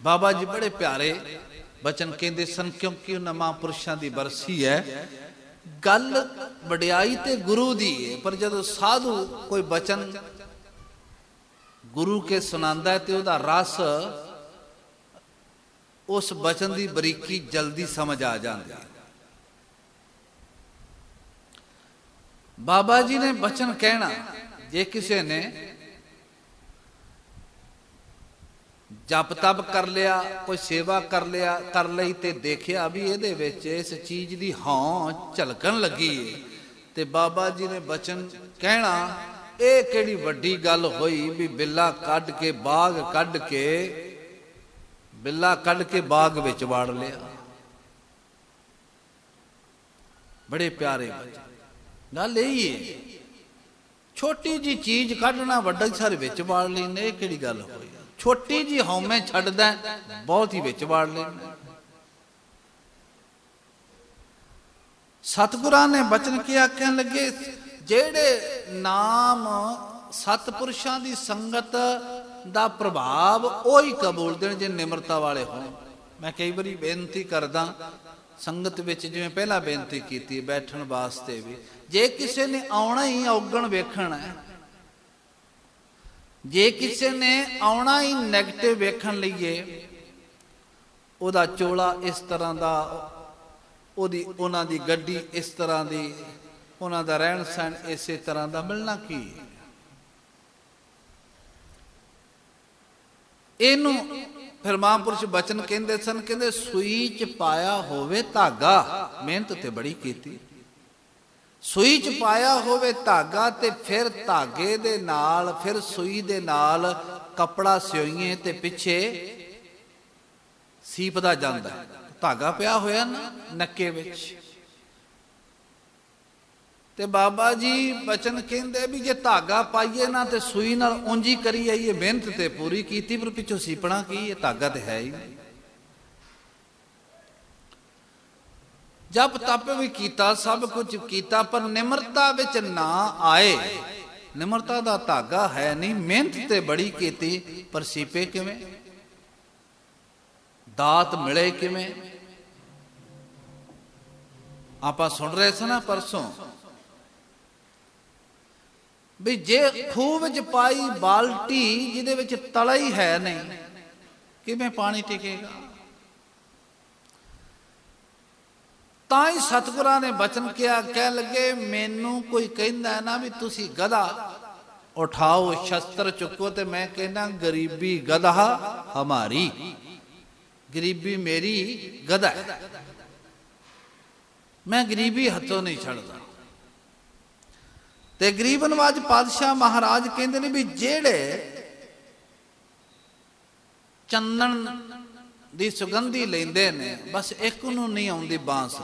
ਬਾਬਾ ਜੀ ਬੜੇ ਪਿਆਰੇ ਬਚਨ ਕਹਿੰਦੇ ਸਨ, ਕਿਉਂਕਿ ਉਹਨਾਂ ਮਹਾਂਪੁਰਸ਼ਾਂ ਦੀ ਬਰਸੀ ਹੈ। ਗੱਲ ਵਡਿਆਈ ਤੇ ਗੁਰੂ ਦੀ ਹੈ, ਪਰ ਜਦੋਂ ਸਾਧੂ ਕੋਈ ਬਚਨ ਗੁਰੂ ਕੇ ਸੁਣਾਉਂਦਾ ਹੈ ਤੇ ਉਹਦਾ ਰਸ, ਉਸ ਬਚਨ ਦੀ ਬਰੀਕੀ ਜਲਦੀ ਸਮਝ ਆ ਜਾਂਦੀ ਹੈ। ਬਾਬਾ ਜੀ ਨੇ ਬਚਨ ਕਹਿਣਾ, ਜੇ ਕਿਸੇ ਨੇ ਜਪ ਤਪ ਕਰ ਲਿਆ, ਕੋਈ ਸੇਵਾ ਕਰ ਲਈ ਤੇ ਦੇਖਿਆ ਵੀ ਇਹਦੇ ਵਿੱਚ ਇਸ ਚੀਜ਼ ਦੀ ਹਾਂ ਝਲਕਣ ਲੱਗੀ, ਤੇ ਬਾਬਾ ਜੀ ਨੇ ਬਚਨ ਕਹਿਣਾ, ਇਹ ਕਿਹੜੀ ਵੱਡੀ ਗੱਲ ਹੋਈ ਵੀ ਬਿੱਲਾ ਕੱਢ ਕੇ ਬਾਗ ਵਿੱਚ ਵਾੜ ਲਿਆ। ਬੜੇ ਪਿਆਰੇ ਬਚਨ। ਗੱਲ ਇਹੀ ਹੈ, ਛੋਟੀ ਜੀ ਚੀਜ਼ ਕੱਢਣਾ, ਵੱਡਾ ਸਾਰੇ ਵਿੱਚ ਵਾੜ ਲੈਂਦੇ, ਇਹ ਕਿਹੜੀ ਗੱਲ ਹੋਈ? ਛੋਟੀ ਜੀ ਹਉਮੈ ਛੱਡਦਾ, ਬਹੁਤ ਹੀ ਵਿੱਚ ਵਾੜ ਲੈਂਦਾ। ਸਤਿਗੁਰਾਂ ਨੇ ਬਚਨ ਕਿਹਾ, ਕਹਿਣ ਲੱਗੇ, ਜਿਹੜੇ ਨਾਮ ਸਤਿਪੁਰਸ਼ਾਂ ਦੀ ਸੰਗਤ ਦਾ ਪ੍ਰਭਾਵ ਉਹੀ ਕਬੂਲਦੇ ਨੇ ਜੇ ਨਿਮਰਤਾ ਵਾਲੇ ਹੋਣ। ਮੈਂ ਕਈ ਵਾਰੀ ਬੇਨਤੀ ਕਰਦਾ ਸੰਗਤ ਵਿੱਚ, ਜਿਵੇਂ ਪਹਿਲਾਂ ਬੇਨਤੀ ਕੀਤੀ ਬੈਠਣ ਵਾਸਤੇ ਵੀ, ਜੇ ਕਿਸੇ ਨੇ ਆਉਣਾ ਹੀ ਔਗਣ ਵੇਖਣਾ ਹੈ, ਜੇ ਕਿਸੇ ਨੇ ਆਉਣਾ ਹੀ ਨੈਗੇਟਿਵ ਵੇਖਣ ਲਈਏ, ਉਹਦਾ ਚੋਲਾ ਇਸ ਤਰ੍ਹਾਂ ਦਾ, ਉਹਨਾਂ ਦੀ ਗੱਡੀ ਇਸ ਤਰ੍ਹਾਂ ਦੀ, ਉਹਨਾਂ ਦਾ ਰਹਿਣ ਸਹਿਣ ਇਸੇ ਤਰ੍ਹਾਂ ਦਾ, ਮਿਲਣਾ ਕੀ? ਇਹਨੂੰ ਫਿਰ ਮਹਾਂਪੁਰਸ਼ ਬਚਨ ਕਹਿੰਦੇ ਸਨ, ਕਹਿੰਦੇ ਸੂਈ ਚ ਪਾਇਆ ਹੋਵੇ ਧਾਗਾ, ਮਿਹਨਤ ਤੇ ਬੜੀ ਕੀਤੀ, ਸੂਈ 'ਚ ਪਾਇਆ ਹੋਵੇ ਧਾਗਾ ਤੇ ਫਿਰ ਧਾਗੇ ਦੇ ਨਾਲ ਫਿਰ ਸੂਈ ਦੇ ਨਾਲ ਕੱਪੜਾ ਸਿਉਈਏ ਤੇ ਪਿੱਛੇ ਸੀਪਦਾ ਜਾਂਦਾ, ਧਾਗਾ ਪਿਆ ਹੋਇਆ ਨਾ ਨੱਕੇ ਵਿੱਚ। ਤੇ ਬਾਬਾ ਜੀ ਬਚਨ ਕਹਿੰਦੇ ਵੀ ਜੇ ਧਾਗਾ ਪਾਈਏ ਨਾ ਤੇ ਸੂਈ ਨਾਲ ਉਂਝੀ ਕਰੀ ਆਈਏ, ਮਿਹਨਤ ਤੇ ਪੂਰੀ ਕੀਤੀ ਪਰ ਪਿੱਛੋਂ ਸੀਪਣਾ ਕੀ, ਇਹ ਧਾਗਾ ਤੇ ਹੈ ਹੀ ਨਹੀਂ। ਜਪ ਤਪ ਵੀ ਕੀਤਾ, ਸਭ ਕੁਝ ਕੀਤਾ, ਪਰ ਨਿਮਰਤਾ ਵਿੱਚ ਨਾ ਆਏ। ਨਿਮਰਤਾ ਦਾ ਧਾਗਾ ਹੈ ਨਹੀਂ, ਮਿਹਨਤ ਤੇ ਬੜੀ ਕੀਤੀ ਪਰ ਸੀਪੇ ਕਿਵੇਂ, ਦਾਤ ਮਿਲੇ ਕਿਵੇਂ। ਆਪਾਂ ਸੁਣ ਰਹੇ ਸੀ ਨਾ ਪਰਸੋਂ ਵੀ ਜੇ ਖੂਹ ਵਿੱਚ ਪਾਈ ਬਾਲਟੀ ਜਿਹਦੇ ਵਿੱਚ ਤਲਾ ਹੀ ਹੈ ਨਹੀਂ, ਕਿਵੇਂ ਪਾਣੀ ਟਿਕੇਗਾ। ਤਾਂ ਹੀ ਸਤਿਗੁਰਾਂ ਨੇ ਬਚਨ ਕਿਹਾ, ਕਹਿ ਲੱਗੇ ਮੈਨੂੰ ਕੋਈ ਕਹਿੰਦਾ ਨਾ ਵੀ ਤੁਸੀਂ ਗਧਾ ਉਠਾਓ ਸ਼ਸਤਰ ਚੁੱਕੋ, ਤੇ ਮੈਂ ਕਹਿੰਦਾ ਗਰੀਬੀ ਗਧਾ ਹਮਾਰੀ, ਗਰੀਬੀ ਮੇਰੀ ਗਧਾ ਹੈ, ਮੈਂ ਗਰੀਬੀ ਹੱਥੋਂ ਨਹੀਂ ਛੱਡਦਾ। ਤੇ ਗਰੀਬ ਨਵਾਜ ਪਾਤਸ਼ਾਹ ਮਹਾਰਾਜ ਕਹਿੰਦੇ ਨੇ ਵੀ ਜਿਹੜੇ ਚੰਦਨ ਦੀ ਸੁਗੰਧੀ ਲੈਂਦੇ ਨੇ, ਬਸ ਇੱਕ ਨੂੰ ਨਹੀਂ ਆਉਂਦੀ ਬਾਂਸ।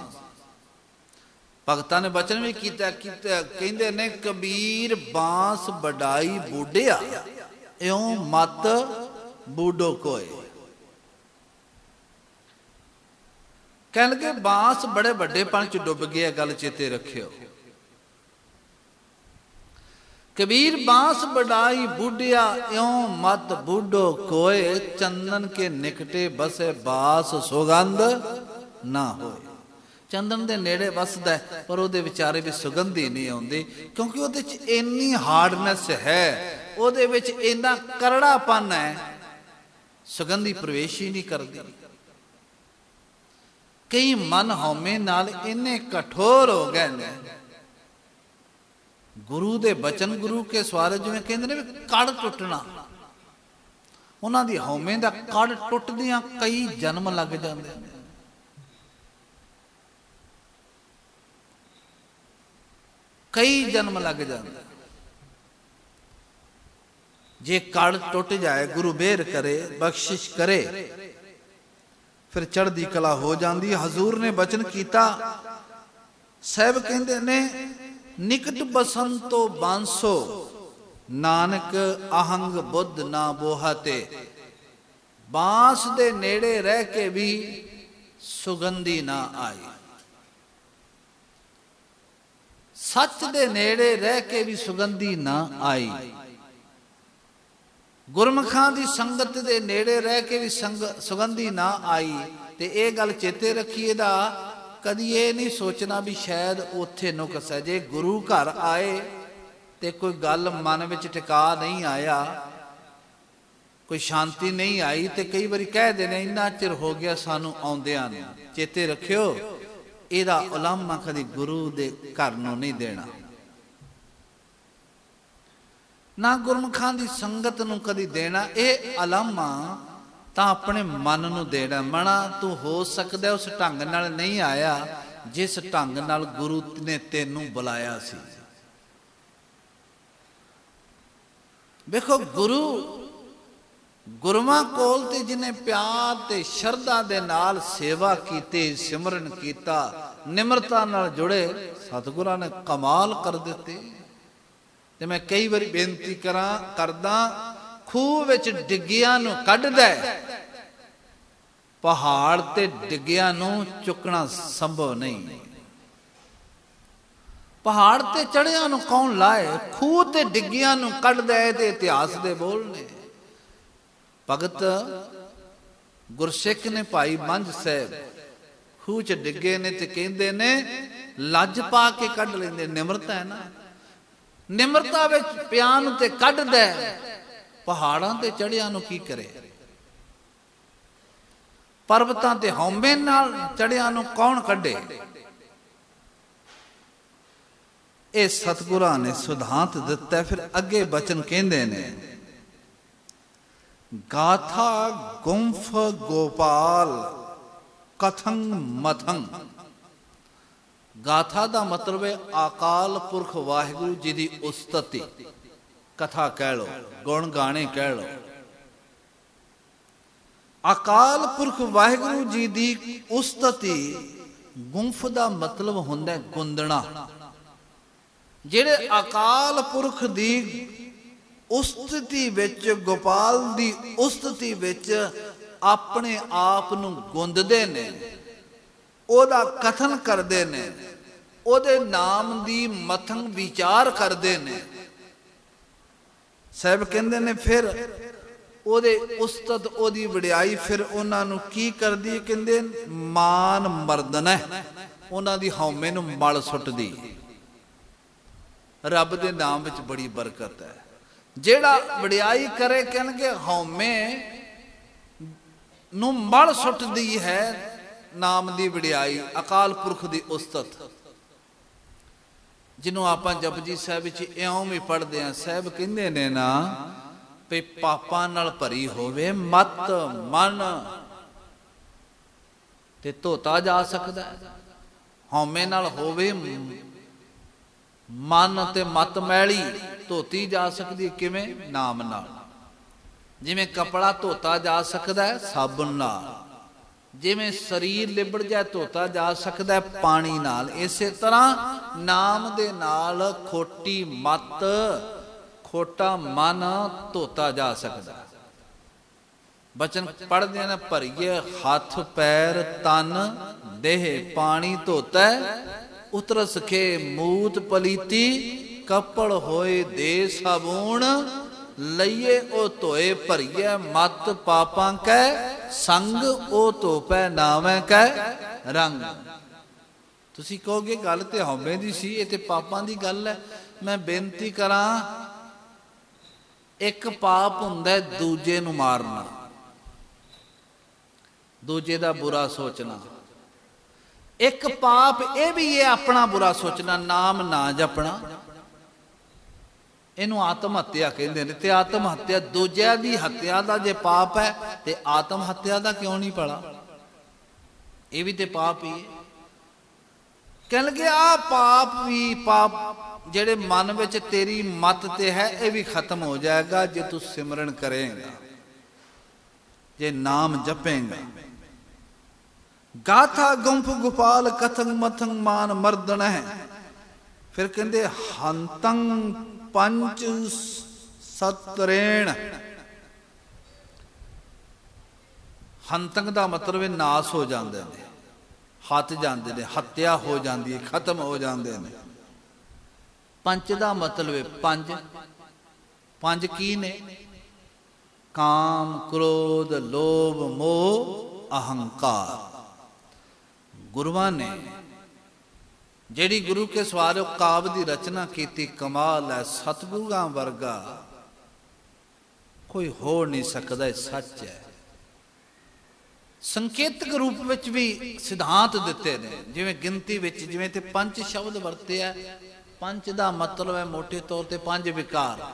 ਭਗਤਾਂ ਨੇ ਬਚਨ ਵੀ ਕੀਤਾ, ਕਹਿੰਦੇ ਨੇ ਕਬੀਰ ਬਾਂਸ ਵਡਾਈ ਬੂਢਿਆ, ਇਉਂ ਮਤ ਬੂਢੋ ਕੋਏ। ਕਹਿਣ ਲੱਗੇ ਬਾਂਸ ਬੜੇ ਵੱਡੇ ਪਾਣੀ ਚ ਡੁੱਬ ਗਿਆ, ਗੱਲ ਚੇਤੇ ਰੱਖਿਓ। कबीर बांस बढ़ाई बूढ़िया इयों मत बूढ़ो कोय, चंदन के निकटे बसे बास सुगंध ना होए। चंदन दे नेड़े वसदा पर ਉਹਦੇ ਵਿਚਾਰੇ ਵੀ ਸੁਗੰਧੀ ਨਹੀਂ ਆਉਂਦੀ, ਕਿਉਂਕਿ ਉਹਦੇ ਚ ਇੰਨੀ ਹਾਰਡਨੈਸ ਹੈ, ਉਹਦੇ ਵਿੱਚ ਇੰਨਾ ਕਰੜਾਪਨ ਹੈ, ਸੁਗੰਧੀ ਪ੍ਰਵੇਸ਼ ਹੀ ਨਹੀਂ ਕਰਦੀ। ਕਈ ਮਨ ਹਉਮੈ ਨਾਲ ਇੰਨੇ ਕਠੋਰ ਹੋ ਗਏ ਨੇ। ਗੁਰੂ ਦੇ ਬਚਨ, ਗੁਰੂ ਕੇ ਸਵਾਰੇ, ਜਿਵੇਂ ਕਹਿੰਦੇ ਨੇ ਵੀ ਕੜ ਟੁੱਟਣਾ, ਉਹਨਾਂ ਦੀ ਹਉਮੈ ਦਾ ਕੜ ਟੁੱਟਦਿਆਂ ਕਈ ਜਨਮ ਲੱਗ ਜਾਂਦੇ ਨੇ। ਕਈ ਜਨਮ ਲੱਗ ਜਾਂਦੇ। ਜੇ ਕੜ ਟੁੱਟ ਜਾਏ, ਗੁਰੂ ਮਿਹਰ ਕਰੇ, ਬਖਸ਼ਿਸ਼ ਕਰੇ, ਫਿਰ ਚੜ੍ਹਦੀ ਕਲਾ ਹੋ ਜਾਂਦੀ। ਹਜ਼ੂਰ ਨੇ ਬਚਨ ਕੀਤਾ, ਸਾਹਿਬ ਕਹਿੰਦੇ ਨੇ ਨਿਕਟ ਬਸੰਤੋ ਬਾਂਸੋ, ਨਾਨਕ ਅਹੰਗ ਬੁੱਧ ਨਾ ਬੋਹਾਤੇ। ਬਾਂਸ ਦੇ ਨੇੜੇ ਰਹਿ ਕੇ ਵੀ ਸੁਗੰਧੀ ਨਾ ਆਈ, ਸੱਚ ਦੇ ਨੇੜੇ ਰਹਿ ਕੇ ਵੀ ਸੁਗੰਧੀ ਨਾ ਆਈ, ਗੁਰਮੁਖਾਂ ਦੀ ਸੰਗਤ ਦੇ ਨੇੜੇ ਰਹਿ ਕੇ ਵੀ ਸੁਗੰਧੀ ਨਾ ਆਈ। ਤੇ ਇਹ ਗੱਲ ਚੇਤੇ ਰੱਖੀਏ ਦਾ, ਕਦੀ ਇਹ ਨਹੀਂ ਸੋਚਣਾ ਵੀ ਸ਼ਾਇਦ ਉੱਥੇ ਨੁਕਸ ਹੈ। ਜੇ ਗੁਰੂ ਘਰ ਆਏ ਤੇ ਕੋਈ ਗੱਲ ਮਨ ਵਿੱਚ ਟਿਕਾ ਨਹੀਂ ਆਇਆ, ਕੋਈ ਸ਼ਾਂਤੀ ਨਹੀਂ ਆਈ, ਤੇ ਕਈ ਵਾਰੀ ਕਹਿ ਦੇਣੇ ਇੰਨਾ ਚਿਰ ਹੋ ਗਿਆ ਸਾਨੂੰ ਆਉਂਦਿਆਂ ਨੂੰ। ਚੇਤੇ ਰੱਖਿਓ, ਇਹਦਾ ਉਲਾਮਾ ਕਦੀ ਗੁਰੂ ਦੇ ਘਰ ਨੂੰ ਨਹੀਂ ਦੇਣਾ, ਨਾ ਗੁਰਮੁਖਾਂ ਦੀ ਸੰਗਤ ਨੂੰ ਕਦੀ ਦੇਣਾ। ਇਹ ਉਲਾਮਾ ਤਾਂ ਆਪਣੇ ਮਨ ਨੂੰ ਦੇਣਾ। ਮਣਾ ਤੂੰ ਹੋ ਸਕਦਾ ਉਸ ਢੰਗ ਨਾਲ ਨਹੀਂ ਆਇਆ ਜਿਸ ਢੰਗ ਨਾਲ ਗੁਰੂ ਨੇ ਤੈਨੂੰ ਬੁਲਾਇਆ ਸੀ। ਵੇਖੋ, ਗੁਰੂਆਂ ਕੋਲ ਤੇ ਜਿਹਨੇ ਪਿਆਰ ਤੇ ਸ਼ਰਧਾ ਦੇ ਨਾਲ ਸੇਵਾ ਕੀਤੀ, ਸਿਮਰਨ ਕੀਤਾ, ਨਿਮਰਤਾ ਨਾਲ ਜੁੜੇ, ਸਤਿਗੁਰਾਂ ਨੇ ਕਮਾਲ ਕਰ ਦਿੱਤੇ। ਤੇ ਮੈਂ ਕਈ ਵਾਰੀ ਬੇਨਤੀ ਕਰਦਾ, ਖੂਹ ਵਿੱਚ ਡਿੱਗਿਆਂ ਨੂੰ ਕੱਢਦਾ, ਪਹਾੜ ਤੇ ਡਿੱਗਿਆਂ ਨੂੰ ਚੁੱਕਣਾ ਸੰਭਵ ਨਹੀਂ। ਪਹਾੜ ਤੇ ਚੜਿਆਂ ਨੂੰ ਕੌਣ ਲਾਏ, ਖੂਹ ਤੇ ਡਿੱਗਿਆਂ ਨੂੰ ਕੱਢਦਾ ਹੈ। ਤੇ ਇਤਿਹਾਸ ਦੇ ਬੋਲ ਨੇ। ਭਗਤ ਗੁਰਸਿੱਖ ਨੇ ਭਾਈ ਮੰਝ ਸਾਹਿਬ ਖੂਹ ਚ ਡਿੱਗੇ ਨੇ ਤੇ ਕਹਿੰਦੇ ਨੇ ਲੱਜ ਪਾ ਕੇ ਕੱਢ ਲੈਂਦੇ। ਨਿਮਰਤਾ ਹੈ ਨਾ, ਨਿਮਰਤਾ ਵਿੱਚ ਪਿਆਰ ਨੂੰ ਤੇ ਕੱਢਦਾ, ਪਹਾੜਾਂ ਤੇ ਚੜਿਆਂ ਨੂੰ ਕੀ ਕਰੇ। ਪਰਬਤਾਂ ਤੇ ਹਉਮੈ ਨਾਲ ਚੜਿਆਂ ਨੂੰ ਕੌਣ ਕੱਢੇ। ਇਹ ਸਤਿਗੁਰਾਂ ਨੇ ਸਿਧਾਂਤ ਦਿੱਤਾ। ਫਿਰ ਅੱਗੇ ਬਚਨ ਕਹਿੰਦੇ ਨੇ, ਗਾਥਾ ਗੁੰਫ ਗੋਪਾਲ ਕਥੰ ਮਥੰ ਗਾਥਾ ਦਾ ਮਤਲਬ ਹੈ ਅਕਾਲ ਪੁਰਖ ਵਾਹਿਗੁਰੂ ਜੀ ਦੀ ਉਸਤਤੀ, ਕਥਾ ਕਹਿ ਲਓ, ਗੁਣ ਗਾਣੇ ਕਹਿ ਲਓ। ਅਕਾਲ ਪੁਰਖ ਵਾਹਿਗੁਰੂ ਜੀ ਦੀ ਉਸਤਤੀ, ਗੁੰਫ ਦਾ ਮਤਲਬ ਹੁੰਦਾ ਗੁੰਦਣਾ। ਜਿਹੜੇ ਅਕਾਲ ਪੁਰਖ ਦੀ ਉਸਤਤੀ ਵਿੱਚ, ਗੋਪਾਲ ਦੀ ਉਸਤਤੀ ਵਿੱਚ ਆਪਣੇ ਆਪ ਨੂੰ ਗੁੰਦਦੇ ਨੇ, ਉਹਦਾ ਕਥਨ ਕਰਦੇ ਨੇ, ਉਹਦੇ ਨਾਮ ਦੀ ਮਥਨ ਵਿਚਾਰ ਕਰਦੇ ਨੇ। ਸਾਹਿਬ ਕਹਿੰਦੇ ਨੇ ਫਿਰ ਉਹਦੇ ਉਸਤਤ, ਉਹਦੀ ਵਡਿਆਈ ਫਿਰ ਉਹਨਾਂ ਨੂੰ ਕੀ ਕਰਦੀ? ਕਹਿੰਦੇ ਮਾਨ ਮਰਦਨਾ, ਉਹਨਾਂ ਦੀ ਹਉਮੈ ਨੂੰ ਮਲ ਸੁੱਟਦੀ। ਰੱਬ ਦੇ ਨਾਮ ਵਿੱਚ ਬੜੀ ਬਰਕਤ ਹੈ। ਜਿਹੜਾ ਵਡਿਆਈ ਕਰੇ, ਕਹਿਣਗੇ ਹਉਮੈ ਨੂੰ ਮਲ ਸੁੱਟਦੀ ਹੈ ਨਾਮ ਦੀ ਵਡਿਆਈ, ਅਕਾਲ ਪੁਰਖ ਦੀ ਉਸਤਤ। ਜਿਹਨੂੰ ਆਪਾਂ ਜਪਜੀ ਸਾਹਿਬ ਵਿੱਚ ਇਉਂ ਵੀ ਪੜ੍ਹਦੇ ਹਾਂ, ਸਾਹਿਬ ਕਹਿੰਦੇ ਨੇ ਨਾ ਵੀ ਪਾਪਾਂ ਨਾਲ ਭਰੀ ਹੋਵੇ ਮਤ ਮਨ ਤੇ ਧੋਤਾ ਜਾ ਸਕਦਾ। ਹਉਮੈ ਨਾਲ ਹੋਵੇ ਮਨ ਤੇ ਮਤ ਮੈਲੀ, ਧੋਤੀ ਜਾ ਸਕਦੀ। ਕਿਵੇਂ? ਨਾਮ ਨਾਲ। ਜਿਵੇਂ ਕਪੜਾ ਧੋਤਾ ਜਾ ਸਕਦਾ ਹੈ ਸਾਬਣ ਨਾਲ, ਜਿਵੇਂ ਸਰੀਰ ਲਿਬੜ ਜਾਏ ਧੋਤਾ ਜਾ ਸਕਦਾ ਪਾਣੀ ਨਾਲ, ਇਸੇ ਤਰ੍ਹਾਂ ਨਾਮ ਦੇ ਨਾਲ ਖੋਟੀ ਮਤ, ਖੋਟਾ ਮਨ ਧੋਤਾ ਜਾ ਸਕਦਾ। ਬਚਨ ਪੜ੍ਹਦੇ ਨੇ, ਭਰੀਏ ਹੱਥ ਪੈਰ ਤਨ ਦੇਹ ਪਾਣੀ ਧੋਤਾ, ਉਤਰਸ ਕੇ ਮੂਤ ਪਲੀਤੀ ਕਪੜ ਹੋਏ ਦੇ ਸਾਬੂਣ, ਲਈਏ ਉਹ ਧੋਏ ਭਰੀਏ ਮਤ ਪਾਪਾਂ ਕੈ ਸੰਗ, ਉਹ ਧੋਪੈ ਨਾਵੇਂ ਕੈ ਰੰਗ। ਤੁਸੀਂ ਕਹੋਗੇ ਗੱਲ ਤੇ ਹਉਮੈ ਦੀ ਸੀ, ਇਹ ਤੇ ਪਾਪਾਂ ਦੀ ਗੱਲ ਹੈ। ਮੈਂ ਬੇਨਤੀ ਕਰਾਂ, ਇੱਕ ਪਾਪ ਹੁੰਦਾ ਦੂਜੇ ਨੂੰ ਮਾਰਨਾ, ਦੂਜੇ ਦਾ ਬੁਰਾ ਸੋਚਣਾ। ਇੱਕ ਪਾਪ ਇਹ ਵੀ ਹੈ ਆਪਣਾ ਬੁਰਾ ਸੋਚਣਾ, ਨਾਮ ਨਾ ਜਪਣਾ। ਇਹਨੂੰ ਆਤਮ ਹੱਤਿਆ ਕਹਿੰਦੇ ਨੇ। ਤੇ ਆਤਮ ਹੱਤਿਆ, ਦੂਜਿਆਂ ਦੀ ਹੱਤਿਆ ਦਾ ਜੇ ਪਾਪ ਹੈ ਤੇ ਆਤਮ ਹੱਤਿਆ ਦਾ ਕਿਉਂ ਨਹੀਂ ਭਲਾ? ਇਹ ਵੀ ਤੇ ਪਾਪ ਹੀ ਹੈ। ਕਹਿਣ ਲੱਗੇ ਆ ਪਾਪ ਵੀ, ਪਾਪ ਜਿਹੜੇ ਮਨ ਵਿੱਚ ਤੇਰੀ ਮਤ ਤੇ ਹੈ, ਇਹ ਵੀ ਖਤਮ ਹੋ ਜਾਏਗਾ ਜੇ ਤੂੰ ਸਿਮਰਨ ਕਰੇਗਾ, ਜੇ ਨਾਮ ਜਪੇਗਾ। ਗਾਥਾ ਗੁੰਫ ਗੋਪਾਲ ਕਥਨ ਮਥਨ ਮਾਨ ਮਰਦਨ ਹੈ। ਫਿਰ ਕਹਿੰਦੇ ਹੰਤੰ ਪੰਚ ਸਤਰੇਣ। ਹੰਤਕ ਦਾ ਮਤਲਬ ਹੈ ਨਾਸ ਹੋ ਜਾਂਦੇ ਨੇ, ਹੱਤ ਜਾਂਦੇ ਨੇ, ਹੱਤਿਆ ਹੋ ਜਾਂਦੀ ਹੈ, ਖਤਮ ਹੋ ਜਾਂਦੇ ਨੇ। ਪੰਚ ਦਾ ਮਤਲਬ ਹੈ ਪੰਜ। ਪੰਜ ਕੀ ਨੇ? ਕਾਮ, ਕ੍ਰੋਧ, ਲੋਭ, ਮੋਹ, ਅਹੰਕਾਰ। ਗੁਰੂਆਂ ਨੇ ਜਿਹੜੀ ਗੁਰੂ ਕੇ ਸਵਾਰੇ ਕਾਵਿ ਦੀ ਰਚਨਾ ਕੀਤੀ, ਕਮਾਲ ਹੈ। ਸਤਿਗੁਰਾਂ ਵਰਗਾ ਕੋਈ ਹੋ ਨਹੀਂ ਸਕਦਾ, ਇਹ ਸੱਚ ਹੈ। ਸੰਕੇਤਕ ਰੂਪ ਵਿੱਚ ਵੀ ਸਿਧਾਂਤ ਦਿੱਤੇ ਨੇ, ਜਿਵੇਂ ਗਿਣਤੀ ਵਿੱਚ, ਜਿਵੇਂ ਤੇ ਪੰਜ ਸ਼ਬਦ ਵਰਤੇ ਆ। ਪੰਜ ਦਾ ਮਤਲਬ ਹੈ ਮੋਟੇ ਤੌਰ ਤੇ ਪੰਜ ਵਿਕਾਰ।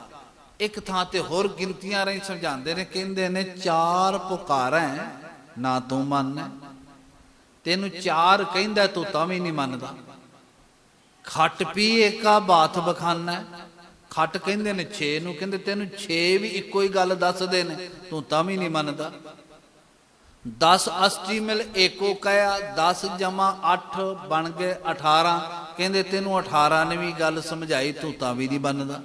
ਇੱਕ ਥਾਂ ਤੇ ਹੋਰ ਗਿਣਤੀਆਂ ਰਾਹੀਂ ਸਮਝਾਉਂਦੇ ਨੇ, ਕਹਿੰਦੇ ਨੇ ਚਾਰ ਪੁਕਾਰਾਂ ਨਾ ਤੂੰ ਮੰਨ, ਤੈਨੂੰ ਚਾਰ ਕਹਿੰਦਾ ਤੂੰ ਤਾਂ ਵੀ ਨਹੀਂ ਮੰਨਦਾ। ਖੱਟ ਪੀ ਏਕਾ ਬਾਤ ਬਖਾਨਾ, ਖੱਟ ਕਹਿੰਦੇ ਨੇ 6 ਨੂੰ, ਕਹਿੰਦੇ ਤੈਨੂੰ 6 ਵੀ ਇੱਕੋ ਹੀ ਗੱਲ ਦੱਸਦੇ ਨੇ, ਤੂੰ ਤਾਂ ਵੀ ਨਹੀਂ ਮੰਨਦਾ। 10 ਅਸ਼ਟੀ ਮਿਲ ਏਕੋ ਕਹਿਆ, 10 ਜਮਾ 8 ਬਣ ਗਏ 18, ਕਹਿੰਦੇ ਤੈਨੂੰ 18 ਨੇ ਵੀ ਗੱਲ ਸਮਝਾਈ, ਤੂੰ ਤਾਂ ਵੀ ਨਹੀਂ ਮੰਨਦਾ।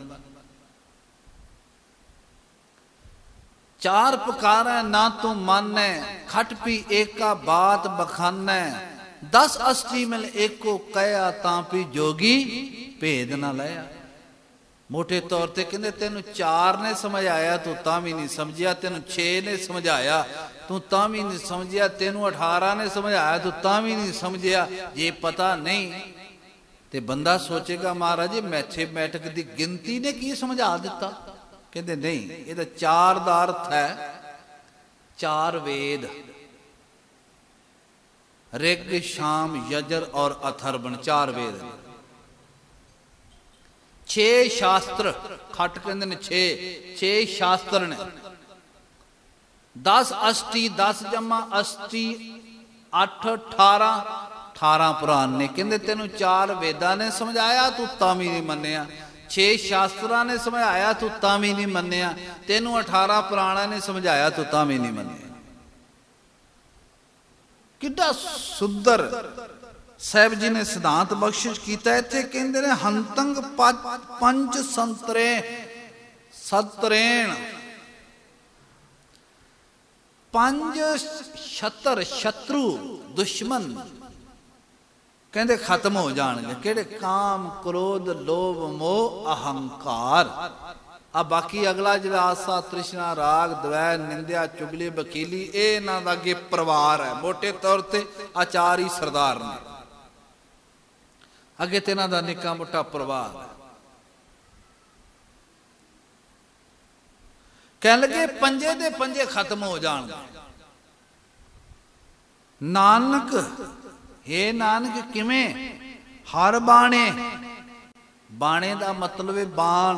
ਚਾਰ ਪੁਕਾਰਾ ਨਾ ਤੂੰ ਮਾਨੈ, ਖੱਟ ਪੀ ਏਕਾ ਬਾਤ ਬਖਾਨੈ, 10 ਅਸ਼ਟੀ ਮਿਲ ਏਕੋ ਕਹਿਆ, ਤਾਂ ਪੀ ਜੋਗੀ ਭੇਦ ਨਾ ਲਿਆ। ਮੋਟੇ ਤੌਰ ਤੇ ਕਹਿੰਦੇ ਤੈਨੂੰ 4 ਨੇ ਸਮਝਾਇਆ, ਤੂੰ ਤਾਂ ਵੀ ਨਹੀਂ ਸਮਝਿਆ। ਤੈਨੂੰ 6 ਨੇ ਸਮਝਾਇਆ, ਤੂੰ ਤਾਂ ਵੀ ਨਹੀਂ ਸਮਝਿਆ। ਤੈਨੂੰ 18 ਨੇ ਸਮਝਾਇਆ, ਤੂੰ ਤਾਂ ਵੀ ਨਹੀਂ ਸਮਝਿਆ। ਜੇ ਪਤਾ ਨਹੀਂ ਤੇ ਬੰਦਾ ਸੋਚੇਗਾ ਮਹਾਰਾਜ ਜੀ ਮੈਥਮੈਟਿਕ ਦੀ ਗਿਣਤੀ ਨੇ ਕੀ ਸਮਝਾ ਦਿੱਤਾ। ਕਹਿੰਦੇ ਨਹੀਂ, ਇਹਦਾ 4 ਦਾ ਅਰਥ ਹੈ 4 ਵੇਦ, ਰਿਗ, ਸ਼ਾਮ, ਯਜਰ ਔਰ ਅਥਰਵਣ, 4 ਵੇਦ। 6 ਸ਼ਾਸਤਰ, ਖੱਟ ਕਹਿੰਦੇ ਨੇ 6 ਸ਼ਾਸਤਰ ਨੇ। 10 ਅਸ਼ਟੀ, 10 ਜਮਾ ਅਸ਼ਟੀ 8 18, 18 पुराण ने, कहते तेनू 4 वेदां ने समझाया तू तां भी नहीं मन्निया, 6 शास्त्रां ने समझाया तू तां भी नहीं मन्निया, तेनू 18 पुराणां ने समझाया तू तां भी नहीं मन्निया। किड्डा सुंदर साहब जी ने सिद्धांत बख्शिश किया। इत्थे कहंदे ने हंतंग पंच संतरे सतरेण, 5 छतर शत्रु दुश्मन कहते खत्म हो जाएंगे। केड़े? काम क्रोध लोभ मोह अहंकार। आ बाकी अगला जिहड़ा आसा तृष्णा राग द्वैर निंदिया चुगली वकीली, ये इन्हां दा अगे परिवार है। मोटे तौर पर आचार ही सरदार ने, अगे तो इन्हां दा निक्का मोटा परिवार है। कह लगे पंजे दे पंजे खत्म हो जाएंगे। नानक हे नानक किवें? हर बाणे, बाणे दा मतलब है बाण,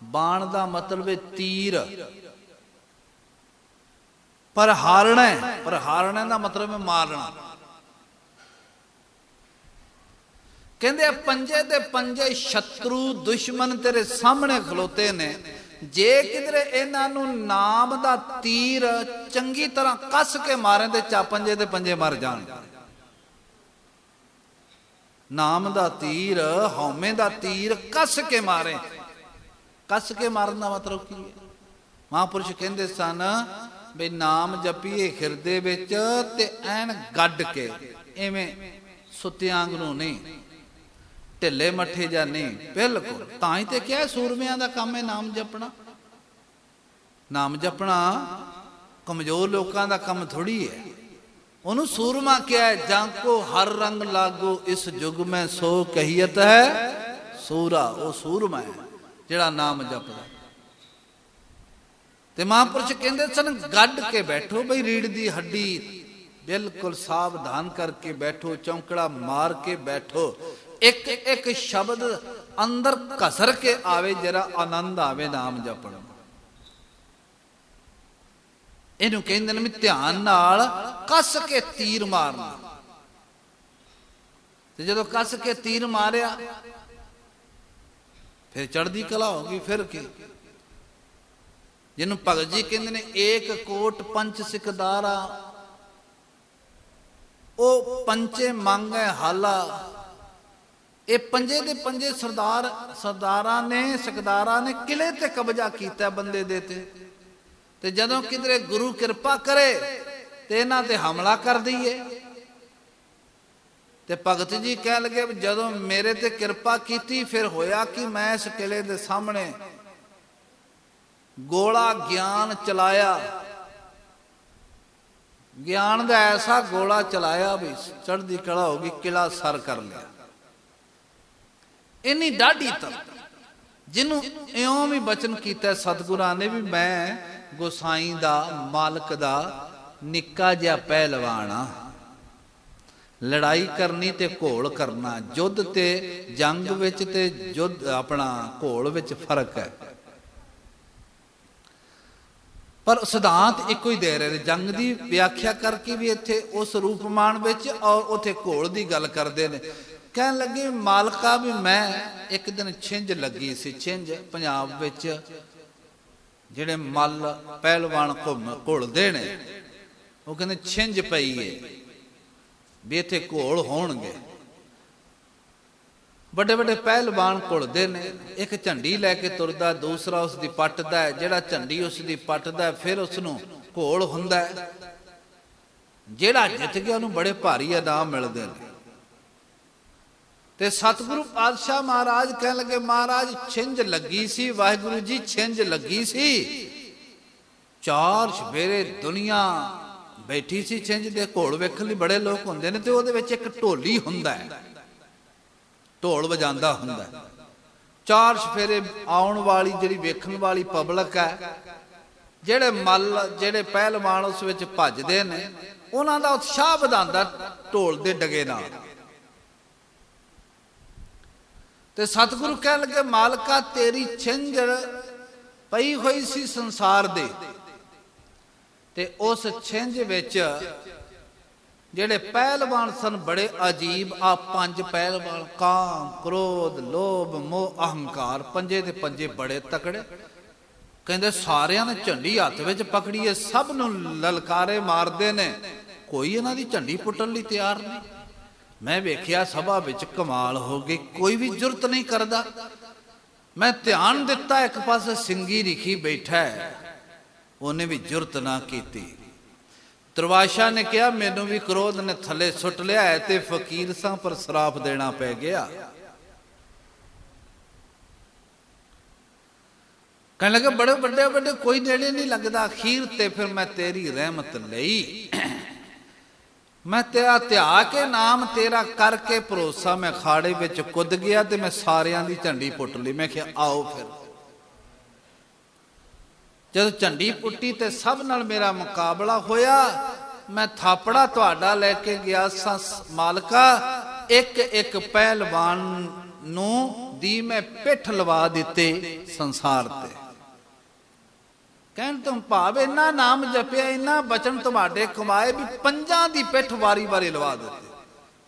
बाण दा मतलब है तीर। पर हारना, पर हारने दा मतलब है मारना। कहंदे पंजे दे पंजे शत्रु दुश्मन तेरे सामने खलोते ने, जे किधरे इन्हां नूं नाम दा तीर चंगी तरह कस के मारे ते चा पंजे दे पंजे मर जाण। नाम दा तीर, हौमे दा तीर कस के मारे। कस के मारन दा मतलब की है? महापुरुष कहंदे सन भी नाम जपीए हिरदे विच ते ऐन गड्ड के, इवें सुत्तियां वांगू नहीं, ढिले मठे जा नहीं, बिल्कुल। तां ही ते क्या सूरमियां दा काम है नाम जपना। नाम जपना कमजोर लोगों का काम थोड़ी है। उन्होंने सूरमा क्या है? जाको हर रंग लागो इस युग में सो कहियत है सूरा। वो सूरमा है जिहड़ा नाम जपदा। ते महापुरुष कहंदे सन गड्ड के बैठो बई, रीढ़ दी हड्डी बिल्कुल सावधान करके बैठो, चौंकड़ा मार के बैठो, एक एक शब्द अंदर कसर के आवे, जरा आनंद आवे नाम जपण। इनू कहंदे ने ध्यान नाल कस के तीर मारना। ते जदों कस के तीर मारिया फिर चढ़दी कला होगी। फिर की जिन्हों भगत जी कहंदे ने एक कोट पंच सिकदारा, ओ पंचे मांगे हाला। ये पंजे दे पंजे सरदार सरदारा ने सिकदारा ने किले ते कब्जा किया बंदे दे ते जदों किधरे गुरु कृपा करे ते इन्हां ते हमला कर दईए। ते भगत जी कह लगे जदों मेरे ते कृपा की फिर होया कि मैं इस किले दे सामने गोला ज्ञान चलाया। ज्ञान का ऐसा गोला चलाया भी चढ़दी कला होगी, किला सर कर लिया। इन्नी डाढ़ी तर जिन्हों इयों भी बचन किया सतगुरां ने भी मैं गोसाई दा मालक दा निक्का जिहा पहलवान आ। लड़ाई करनी ते घोल करना, युद्ध ते जंग विच ते युद्ध अपना घोल विच फर्क है। पर सिद्धांत एको ही दे रहे। जंग की व्याख्या करके भी इत्थे उस रूपमान विच और उत्थे घोल की गल करते हैं। कह लगे मालका भी मैं एक दिन छिंज लगी सी। छिंज पंजाब विच जिहड़े मल पहलवान घुलदे ने, वो कहते छिंज पई है भी इत्थे घोल होणगे। बड़े बड़े पहलवान घुलदे ने, एक झंडी लैके तुरदा, दूसरा उसकी पटदा है, जिहड़ा झंडी उसकी पटदा फिर उसनूं घोल हुंदा है। जिहड़ा जित गया उन्होंने बड़े भारी इनाम मिलते हैं। ते सतगुरु पातशाह महाराज कह लगे महाराज छिंज लगी सी, वाहिगुरु जी छिंज लगी सी, 4 चफेरे दुनिया बैठी सी छिंज दे। घोल वेखण लई बड़े लोग हुंदे ने ते उहदे विच एक ढोली हुंदा है, ढोल वजांदा हुंदा है। 4 चफेरे आउण वाली जिहड़ी वेखण वाली पब्लिक है, जिहड़े मल जिहड़े पहलवान उस विच भजदे ने, उन्हां दा उत्साह वधांदा ढोल दे डगे नाल। ते सतगुरु कह लगे मालका तेरी छिंज पई हुई सी संसार दे, ते उस छिंज विच ਜਿਹੜੇ ਪਹਿਲਵਾਨ ਸਨ ਬੜੇ ਅਜੀਬ। ਆ 5 ਪਹਿਲਵਾਨ, ਕਾਮ, ਕ੍ਰੋਧ, ਲੋਭ, ਮੋਹ, ਅਹੰਕਾਰ, ਪੰਜੇ ਦੇ ਪੰਜੇ ਬੜੇ ਤਕੜੇ। ਕਹਿੰਦੇ ਸਾਰਿਆਂ ਨੇ ਝੰਡੀ ਹੱਥ ਵਿੱਚ ਪਕੜੀ ਹੈ, ਸਭ ਨੂੰ ਲਲਕਾਰੇ ਮਾਰਦੇ ਨੇ, ਕੋਈ ਇਹਨਾਂ ਦੀ ਝੰਡੀ ਪੁੱਟਣ ਲਈ ਤਿਆਰ ਨਹੀਂ। ਮੈਂ ਵੇਖਿਆ ਸਭਾ ਵਿੱਚ ਕਮਾਲ ਹੋ ਗਈ, ਕੋਈ ਵੀ ਜੁਰਤ ਨਹੀਂ ਕਰਦਾ। ਮੈਂ ਧਿਆਨ ਦਿੱਤਾ, ਇੱਕ ਪਾਸੇ ਸਿੰਘੀ ਰਿਖੀ ਬੈਠਾ ਹੈ, ਉਹਨੇ ਵੀ ਜੁਰਤ ਨਾ ਕੀਤੀ। ਦੁਰਵਾਸ਼ਾ ਨੇ ਕਿਹਾ ਮੈਨੂੰ ਵੀ ਕ੍ਰੋਧ ਨੇ ਥੱਲੇ ਸੁੱਟ ਲਿਆ ਹੈ ਤੇ ਫਕੀਰ ਸਾਂ ਪਰ ਸਰਾਪ ਦੇਣਾ ਪੈ ਗਿਆ। ਕਹਿਣ ਲੱਗੇ ਬੜੇ ਵੱਡੇ ਵੱਡੇ ਕੋਈ ਨੇੜੇ ਨਹੀਂ ਲੱਗਦਾ। ਅਖੀਰ ਤੇ ਫਿਰ ਮੈਂ ਤੇਰੀ ਰਹਿਮਤ ਲਈ, ਮੈਂ ਤੇਰਾ ਧਿਆ ਕੇ ਨਾਮ ਤੇਰਾ ਕਰਕੇ ਭਰੋਸਾ ਮੈਂ ਖਾੜੇ ਵਿੱਚ ਕੁੱਦ ਗਿਆ ਤੇ ਮੈਂ ਸਾਰਿਆਂ ਦੀ ਝੰਡੀ ਪੁੱਟ ਲਈ। ਮੈਂ ਕਿਹਾ ਆਓ ਫਿਰ। ਜਦੋਂ ਝੰਡੀ ਪੁੱਟੀ ਤੇ ਸਭ ਨਾਲ ਮੇਰਾ ਮੁਕਾਬਲਾ ਹੋਇਆ, ਮੈਂ ਥਾਪੜਾ ਤੁਹਾਡਾ ਲੈ ਕੇ ਗਿਆ ਸਾਂ ਮਾਲਕਾ। ਇੱਕ ਇੱਕ ਪਹਿਲਵਾਨ ਨੂੰ ਦੀ ਮੈਂ ਪਿੱਠ ਲਵਾ ਦਿੱਤੇ ਸੰਸਾਰ ਤੇ। ਕਹਿਣ ਤੋਂ ਭਾਵ ਇੰਨਾ ਨਾਮ ਜਪਿਆ, ਇੰਨਾ ਬਚਨ ਤੁਹਾਡੇ ਕਮਾਏ ਵੀ ਪੰਜਾਂ ਦੀ ਪਿੱਠ ਵਾਰੀ ਵਾਰੀ ਲਵਾ ਦਿੱਤੇ।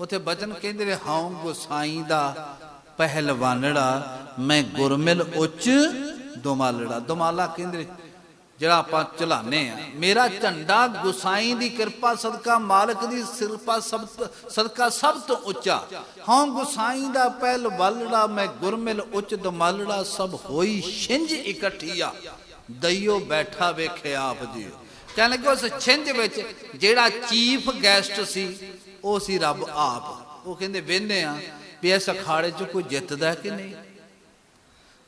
ਉੱਥੇ ਬਚਨ ਕਹਿੰਦੇ ਨੇ ਹਉ ਗੁਸਾਈ ਦਾ ਪਹਿਲਵਾਨੜਾ, ਮੈਂ ਗੁਰਮਿਲ ਉੱਚ ਦੁਮਾਲੜਾ। ਦੁਮਾਲਾ ਕਹਿੰਦੇ ਜਿਹੜਾ ਆਪਾਂ ਚਲਾਨੇ ਆ। ਮੇਰਾ ਝੰਡਾ ਗੁਸਾਈ ਦੀ ਕਿਰਪਾ ਸਦਕਾ, ਮਾਲਕ ਦੀ ਕਿਰਪਾ ਸਦਕਾ ਸਭ ਤੋਂ ਉੱਚਾ। ਹਾਂ ਗੁਸਾਈ ਦਾ ਪਹਿਲਵਾਨੜਾ, ਮੈਂ ਗੁਰਮਿਲ ਉੱਚ ਦੁਮਾਲੜਾ। ਸਭ ਹੋਈ ਛਿੰਝ ਇਕੱਠੀਆ, ਦਈਓ ਬੈਠਾ ਵੇਖੇ ਆਪ ਜੀ। ਕਹਿਣ ਲੱਗੇ ਉਸ ਛਿੰਝ ਵਿੱਚ ਜਿਹੜਾ ਚੀਫ ਗੈਸਟ ਸੀ ਉਹ ਸੀ ਰੱਬ ਆਪ। ਉਹ ਕਹਿੰਦੇ ਵੇਖਦੇ ਆ ਵੀ ਇਸ ਅਖਾੜੇ ਚ ਕੋਈ ਜਿੱਤਦਾ ਕਿ ਨਹੀਂ।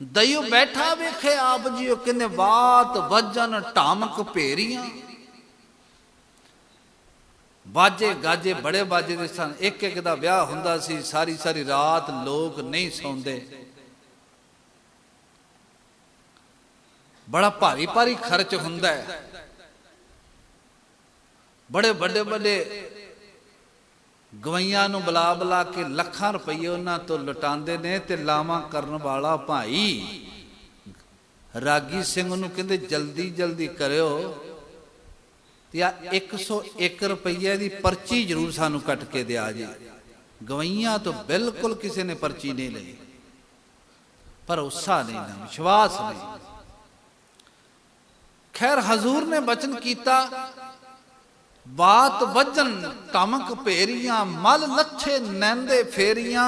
ਦਈਓ ਬੈਠਾ ਵੇਖੇ ਆਪ ਜੀ। ਉਹ ਕਹਿੰਦੇ ਬਾਤ ਵੱਜਣ ਢਾਮਕ ਭੇਰੀਆਂ, ਬਾਜੇ ਗਾਜੇ ਬੜੇ ਬਾਜਦੇ ਸਨ। ਇੱਕ ਇੱਕ ਦਾ ਵਿਆਹ ਹੁੰਦਾ ਸੀ, ਸਾਰੀ ਸਾਰੀ ਰਾਤ ਲੋਕ ਨਹੀਂ ਸੌਂਦੇ। ਬੜਾ ਭਾਰੀ ਭਾਰੀ ਖਰਚ ਹੁੰਦਾ ਹੈ। ਬੜੇ ਵੱਡੇ ਵੱਡੇ ਗਵਈਆਂ ਨੂੰ ਬੁਲਾ ਬੁਲਾ ਕੇ ਲੱਖਾਂ ਰੁਪਏ ਉਹਨਾਂ ਤੋਂ ਲੁਟਾਉਂਦੇ ਨੇ। ਤੇ ਲਾਵਾਂ ਕਰਨ ਵਾਲਾ ਭਾਈ ਰਾਗੀ ਸਿੰਘ ਨੂੰ ਕਹਿੰਦੇ ਜਲਦੀ ਜਲਦੀ ਕਰਿਓ ਤੇ ਆ 101 ਰੁਪਏ ਦੀ ਪਰਚੀ ਜ਼ਰੂਰ ਸਾਨੂੰ ਕੱਟ ਕੇ ਦਿਆ ਜੀ। ਗਵਈਆਂ ਤੋਂ ਬਿਲਕੁਲ ਕਿਸੇ ਨੇ ਪਰਚੀ ਨਹੀਂ ਲਈ, ਭਰੋਸਾ ਨਹੀਂ ਨਾ, ਵਿਸ਼ਵਾਸ ਨਹੀਂ। ਖੈਰ ਹਜ਼ੂਰ ਨੇ ਬਚਨ ਕੀਤਾ, ਬਾਤ ਵੱਜਣ ਟਮਕ ਭੇਰੀਆਂ, ਮਲ ਲੱਥੇ ਨੈਂਦੇ ਫੇਰੀਆਂ।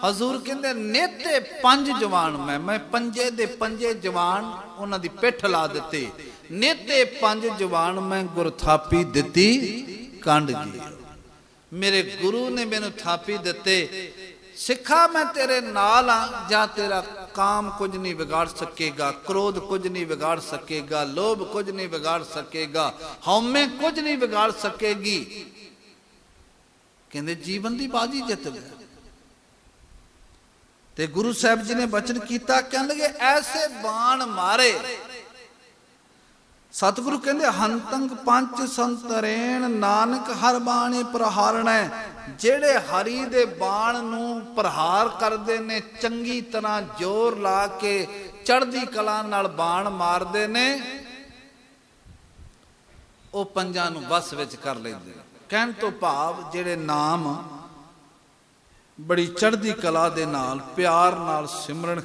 ਹਜ਼ੂਰ ਕਹਿੰਦੇ ਨੇਤੇ 5 ਜਵਾਨ ਮੈਂ ਪੰਜੇ ਦੇ ਪੰਜੇ ਜਵਾਨ ਉਹਨਾਂ ਦੀ ਪਿੱਠ ਲਾ ਦਿੱਤੇ। ਨੇਤੇ 5 ਜਵਾਨ ਮੈਂ ਗੁਰ ਥਾਪੀ ਦਿੱਤੀ ਕੰਡ ਜੀ। ਮੇਰੇ ਗੁਰੂ ਨੇ ਮੈਨੂੰ ਥਾਪੀ ਦਿੱਤੇ। ਸਿੱਖਾ ਮੈਂ ਤੇਰੇ ਨਾਲ ਆ, ਜਾਂ ਤੇਰਾ ਕਾਮ ਕੁਝ ਨਹੀਂ ਵਿਗਾੜ ਸਕੇਗਾ, ਕ੍ਰੋਧ ਕੁਝ ਨਹੀਂ ਵਿਗਾੜ ਸਕੇਗਾ, ਲੋਭ ਕੁਝ ਨਹੀਂ ਵਿਗਾੜ ਸਕੇਗਾ, ਹਉਮੈ ਕੁਝ ਨਹੀਂ ਵਿਗਾੜ ਸਕੇਗੀ। ਕਹਿੰਦੇ ਜੀਵਨ ਦੀ ਬਾਜੀ ਜਿੱਤ ਗਿਆ। ਤੇ ਗੁਰੂ ਸਾਹਿਬ ਜੀ ਨੇ ਬਚਨ ਕੀਤਾ, ਕਹਿਣ ਲੱਗੇ ਐਸੇ ਬਾਣ ਮਾਰੇ। ਸਤਿਗੁਰੂ ਕਹਿੰਦੇ ਹੰਤੰਗ ਪੰਚ ਸੰਤਰੇਣ, ਨਾਨਕ ਹਰ ਬਾਣੇ ਪ੍ਰਹਾਰਣੈ। ਜਿਹੜੇ ਹਰੀ ਦੇ ਬਾਣ ਨੂੰ ਪ੍ਰਹਾਰ ਕਰਦੇ ਨੇ, ਚੰਗੀ ਤਰ੍ਹਾਂ ਜ਼ੋਰ ਲਾ ਕੇ ਚੜ੍ਹਦੀ ਕਲਾ ਨਾਲ ਬਾਣ ਮਾਰਦੇ ਨੇ, ਉਹ ਪੰਜਾਂ ਨੂੰ ਵਸ ਵਿੱਚ ਕਰ ਲੈਂਦੇ ਨੇ। ਕਹਿਣ ਤੋਂ ਭਾਵ ਜਿਹੜੇ ਨਾਮ ਬੜੀ ਚੜ੍ਹਦੀ ਕਲਾ ਦੇ ਨਾਲ ਪਿਆਰ ਨਾਲ ਸਿਮਰਨ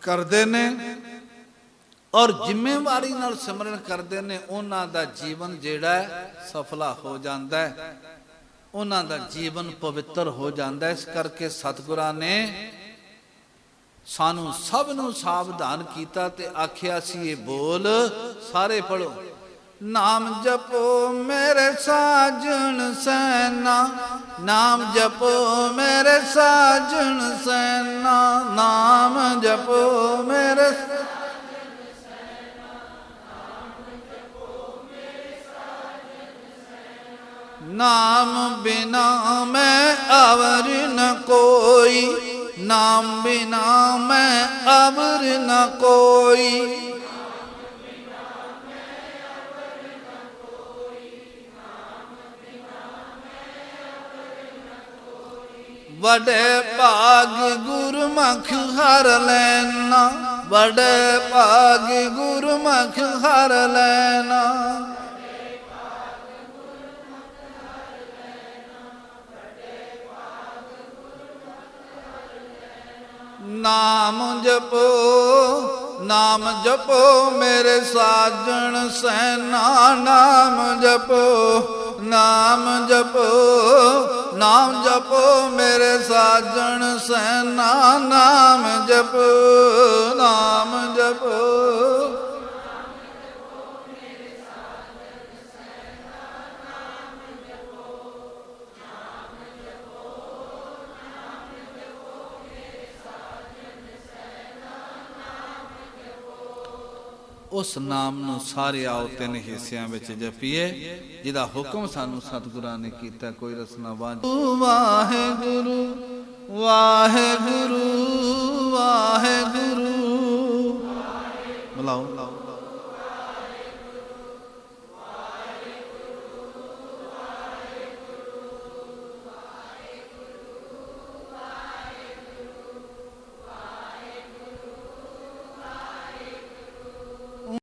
ਕਰਦੇ ਨੇ ਔਰ ਜ਼ਿੰਮੇਵਾਰੀ ਨਾਲ ਸਿਮਰਨ ਕਰਦੇ ਨੇ, ਉਹਨਾਂ ਦਾ ਜੀਵਨ ਜਿਹੜਾ ਸਫਲਾ ਹੋ ਜਾਂਦਾ ਹੈ, ਉਹਨਾਂ ਦਾ ਜੀਵਨ ਪਵਿੱਤਰ ਹੋ ਜਾਂਦਾ। ਇਸ ਕਰਕੇ ਸਤਿਗੁਰਾਂ ਨੇ ਸਾਨੂੰ ਸਭ ਨੂੰ ਸਾਵਧਾਨ ਕੀਤਾ ਤੇ ਆਖਿਆ ਸੀ ਇਹ ਬੋਲ ਸਾਰੇ ਪੜੋ। ਨਾਮ ਜਪੋ ਮੇਰੇ ਸਾਜਣ ਸੈਨਾ, ਨਾਮ ਜਪੋ ਮੇਰੇ ਸਾਜਣ ਸੈਨਾ, ਨਾਮ ਜਪੋ ਮੇਰੇ ਨਾਮ ਬਿਨਾ ਮੈਂ ਅਵਰ ਨ ਕੋਈ, ਨਾਮ ਬਿਨਾ ਮੈਂ ਅਵਰ ਨ ਕੋਈ। ਵਡੇ ਭਾਗ ਗੁਰਮੁਖ ਹਰ ਲੈਣਾ, ਵਡੇ ਭਾਗ ਗੁਰਮੁਖ ਹਰ ਲੈਣਾ। ਨਾਮ ਜਪੋ, ਨਾਮ ਜਪੋ ਮੇਰੇ ਸਾਜਣ ਸੈਨਾ, ਨਾਮ ਜਪੋ, ਨਾਮ ਜਪੋ, ਨਾਮ ਜਪੋ ਮੇਰੇ ਸਾਜਣ ਸੈਨਾ, ਨਾਮ ਜਪੋ, ਨਾਮ ਜਪੋ। ਉਸ ਨਾਮ ਨੂੰ ਸਾਰੇ ਆਓ ਤਿੰਨ ਹਿੱਸਿਆਂ ਵਿੱਚ ਜਪੀਏ, ਜਿਹਦਾ ਹੁਕਮ ਸਾਨੂੰ ਸਤਿਗੁਰਾਂ ਨੇ ਕੀਤਾ। ਕੋਈ ਰਸਨਾ ਵਾਂਝ। ਵਾਹਿਗੁਰੂ ਵਾਹਿਗੁਰੂ